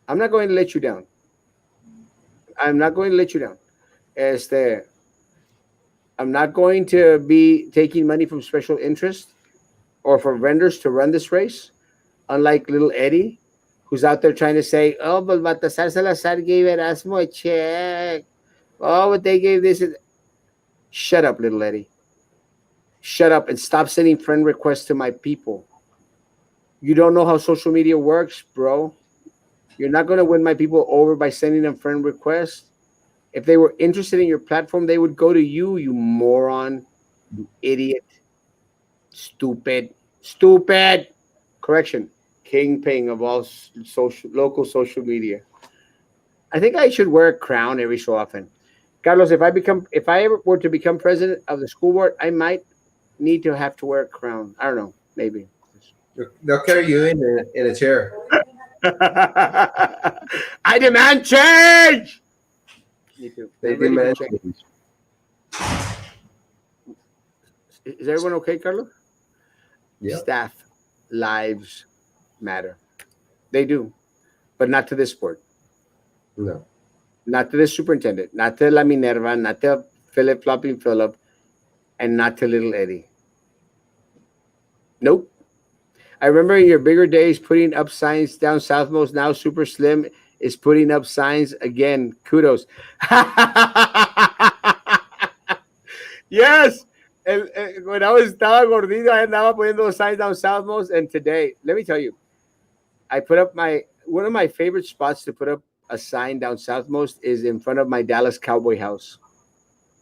I'm not going to let you down. I'm not going to let you down. I'm not going to be taking money from special interest or from vendors to run this race, unlike little Eddie, who's out there trying to say, oh, but Baltasar Salazar gave Erasmo a check. Oh, but they gave this. Shut up, little Eddie. Shut up and stop sending friend requests to my people. You don't know how social media works, bro. You're not going to win my people over by sending them friend requests. If they were interested in your platform, they would go to you, you moron, you idiot, stupid. Correction, kingpin of all local social media. I think I should wear a crown every so often. Carlos, if I ever were to become president of the school board, I might need to have to wear a crown. I don't know, maybe. They'll carry you in a chair. I demand change. Me too. They demand change. Is everyone okay, Carlos? Yeah. Staff lives matter. They do, but not to this board. No. Not to the superintendent, not to La Minerva, not to Flopping Phillip, and not to little Eddie. Nope. I remember in your bigger days putting up signs down Southmost. Now Super Slim is putting up signs again. Kudos. Yes. When I estaba gordito, I andaba putting those signs down Southmost. And today, let me tell you, I put up one of my favorite spots to put up a sign down Southmost is in front of my Dallas Cowboy house.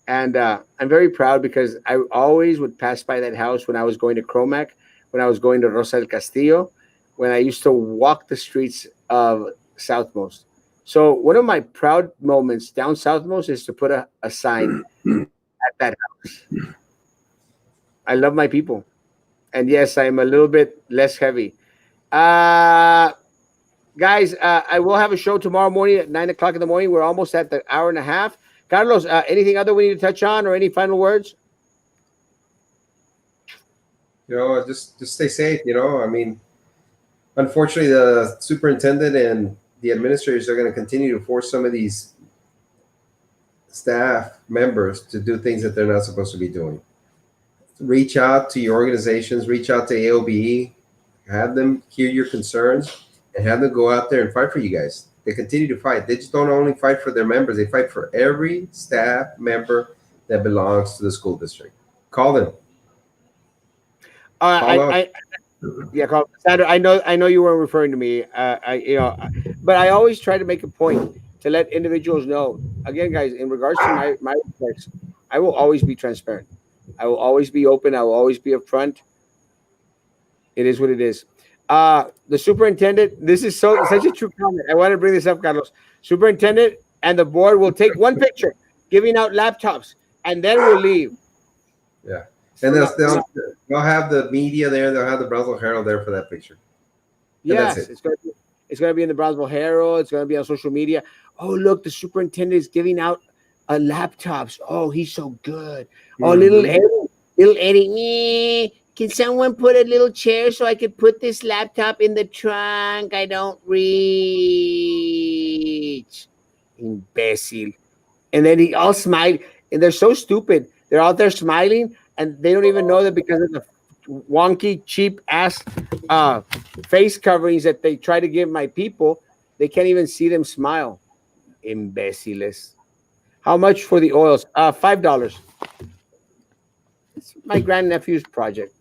And I'm very proud because I always would pass by that house when I was going to Cromac, when I was going to Rosa del Castillo, when I used to walk the streets of Southmost. So one of my proud moments down Southmost is to put a sign at that house. I love my people. And yes, I'm a little bit less heavy. Guys, I will have a show tomorrow morning at 9 o'clock in the morning. We're almost at the hour and a half. Carlos, anything other we need to touch on or any final words? Just stay safe. I mean, unfortunately, the superintendent and the administrators are going to continue to force some of these staff members to do things that they're not supposed to be doing. Reach out to your organizations, reach out to AOBE, have them hear your concerns, and have them go out there and fight for you guys. They continue to fight. They just don't only fight for their members; they fight for every staff member that belongs to the school district. Call them. Call us. Yeah, Sandra, I know you weren't referring to me. But I always try to make a point to let individuals know. Again, guys, in regards to my requests, I will always be transparent. I will always be open. I will always be upfront. It is what it is. The superintendent. This is such a true comment. I want to bring this up, Carlos. Superintendent and the board will take one picture, giving out laptops, and then we'll leave. Yeah. And they'll have the media there. They'll have the Brownsville Herald there for that picture. And Yes, that's it. it's gonna be in the Brownsville Herald. It's gonna be on social media. Oh, look, the superintendent is giving out laptops. Oh, he's so good. Oh, little Eddie. Can someone put a little chair so I could put this laptop in the trunk? I don't reach. Imbecile. And then he all smiled, and they're so stupid. They're out there smiling, and they don't even know that because of the wonky, cheap ass face coverings that they try to give my people, they can't even see them smile. Imbeciles. How much for the oils? $5. It's my grandnephew's project.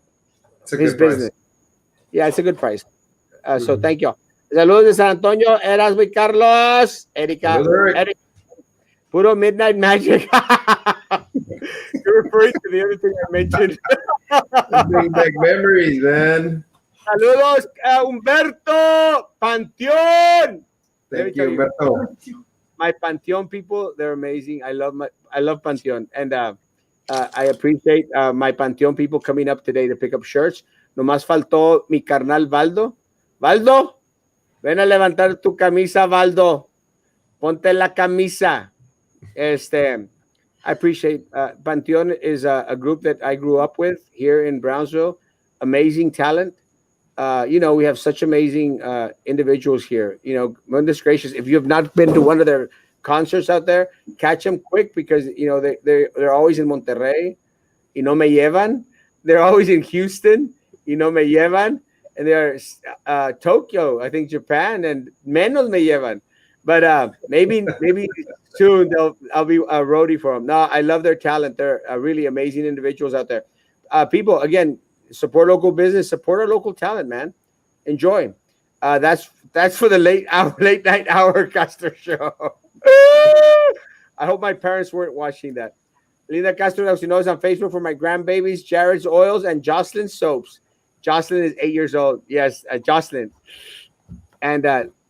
It's a His good price. business. Yeah, it's a good price. So thank you. Saludos de San Antonio, Erasmo y Carlos, Erika, Hello, Eric. Puro Midnight Magic. You're referring to the other thing I mentioned. Bring back memories, man. Saludos, Humberto Panteón. Thank you, Humberto. My Panteón people, they're amazing. I love Panteón, and I appreciate my Panteón people coming up today to pick up shirts. Nomás faltó mi carnal Valdo. Valdo, ven a levantar tu camisa, Valdo. Ponte la camisa. I appreciate Panteón is a group that I grew up with here in Brownsville. Amazing talent. We have such amazing individuals here. Goodness gracious, if you have not been to one of their concerts out there, catch them quick because they're always in Monterrey. No me llevan. They're always in Houston. No me llevan. And they're Tokyo, I think Japan, and menos me llevan. But maybe soon I'll be a roadie for them. No, I love their talent. They're really amazing individuals out there. People, again, support local business, support our local talent, man. Enjoy. That's for the late night hour Castro show. I hope my parents weren't watching that. Linda Castro knows on Facebook for my grandbabies, Jared's Oils and Jocelyn Soaps. Jocelyn is 8 years old. Yes, Jocelyn. And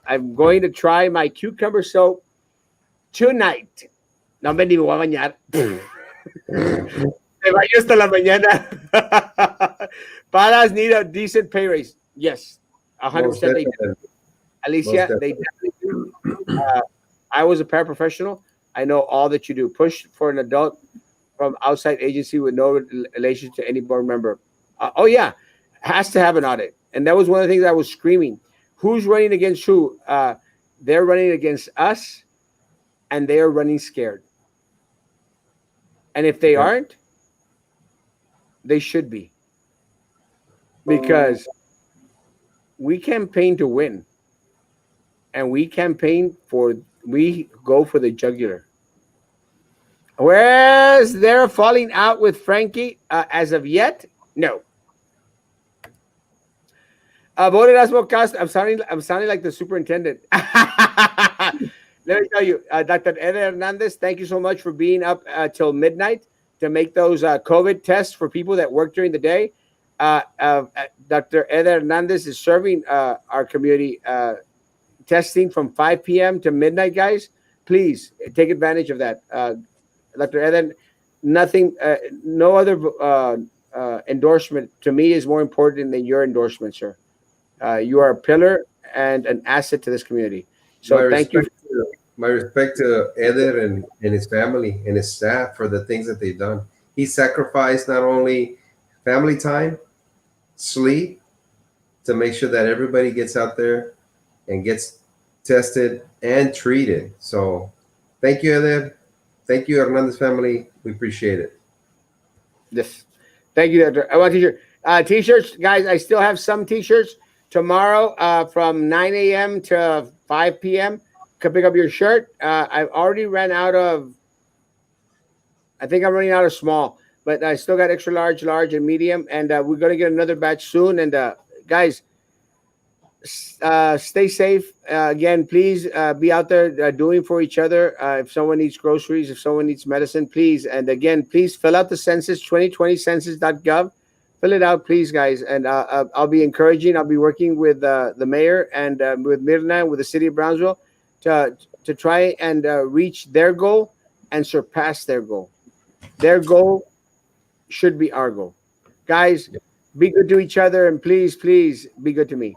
I'm going to try my cucumber soap tonight. No me ni me voy a bañar. Me baño hasta la mañana. Palas need a decent pay raise. Yes, 100% they do. Alicia, they definitely do. I was a paraprofessional. I know all that you do. Push for an adult from outside agency with no relation to any board member. Oh, yeah. Has to have an audit. And that was one of the things I was screaming. Who's running against who? They're running against us, and they are running scared. And if they aren't, they should be. Because we campaign to win. And we go for the jugular. Whereas they're falling out with Frankie as of yet? No. Vote Erasmo Castro. I'm sounding like the superintendent. Let me tell you, Dr. Eder Hernandez, thank you so much for being up till midnight to make those COVID tests for people that work during the day. Dr. Eder Hernandez is serving our community testing from 5 p.m. to midnight, guys. Please take advantage of that. Dr. Eder, no other endorsement to me is more important than your endorsement, sir. You are a pillar and an asset to this community. So thank you. My respect to Eder and his family and his staff for the things that they've done. He sacrificed not only family time, sleep, to make sure that everybody gets out there and gets tested and treated. So thank you, Eder. Thank you, Hernandez family. We appreciate it. Yes. Thank you, Doctor. I want a t-shirt. T-shirts, guys, I still have some t-shirts tomorrow from 9 a.m. to 5 p.m. come pick up your shirt. I've already ran out of. I think I'm running out of small, but I still got extra large, large, and medium, and we're gonna get another batch soon. And guys, stay safe. Again, please be out there doing for each other. If someone needs groceries, if someone needs medicine, please. And again, please fill out the census, 2020 census.gov. Fill it out, please, guys. And I'll be encouraging. I'll be working with the mayor and with Myrna, with the city of Brownsville, to try and reach their goal and surpass their goal. Their goal should be our goal. Guys, be good to each other, and please, please be good to me.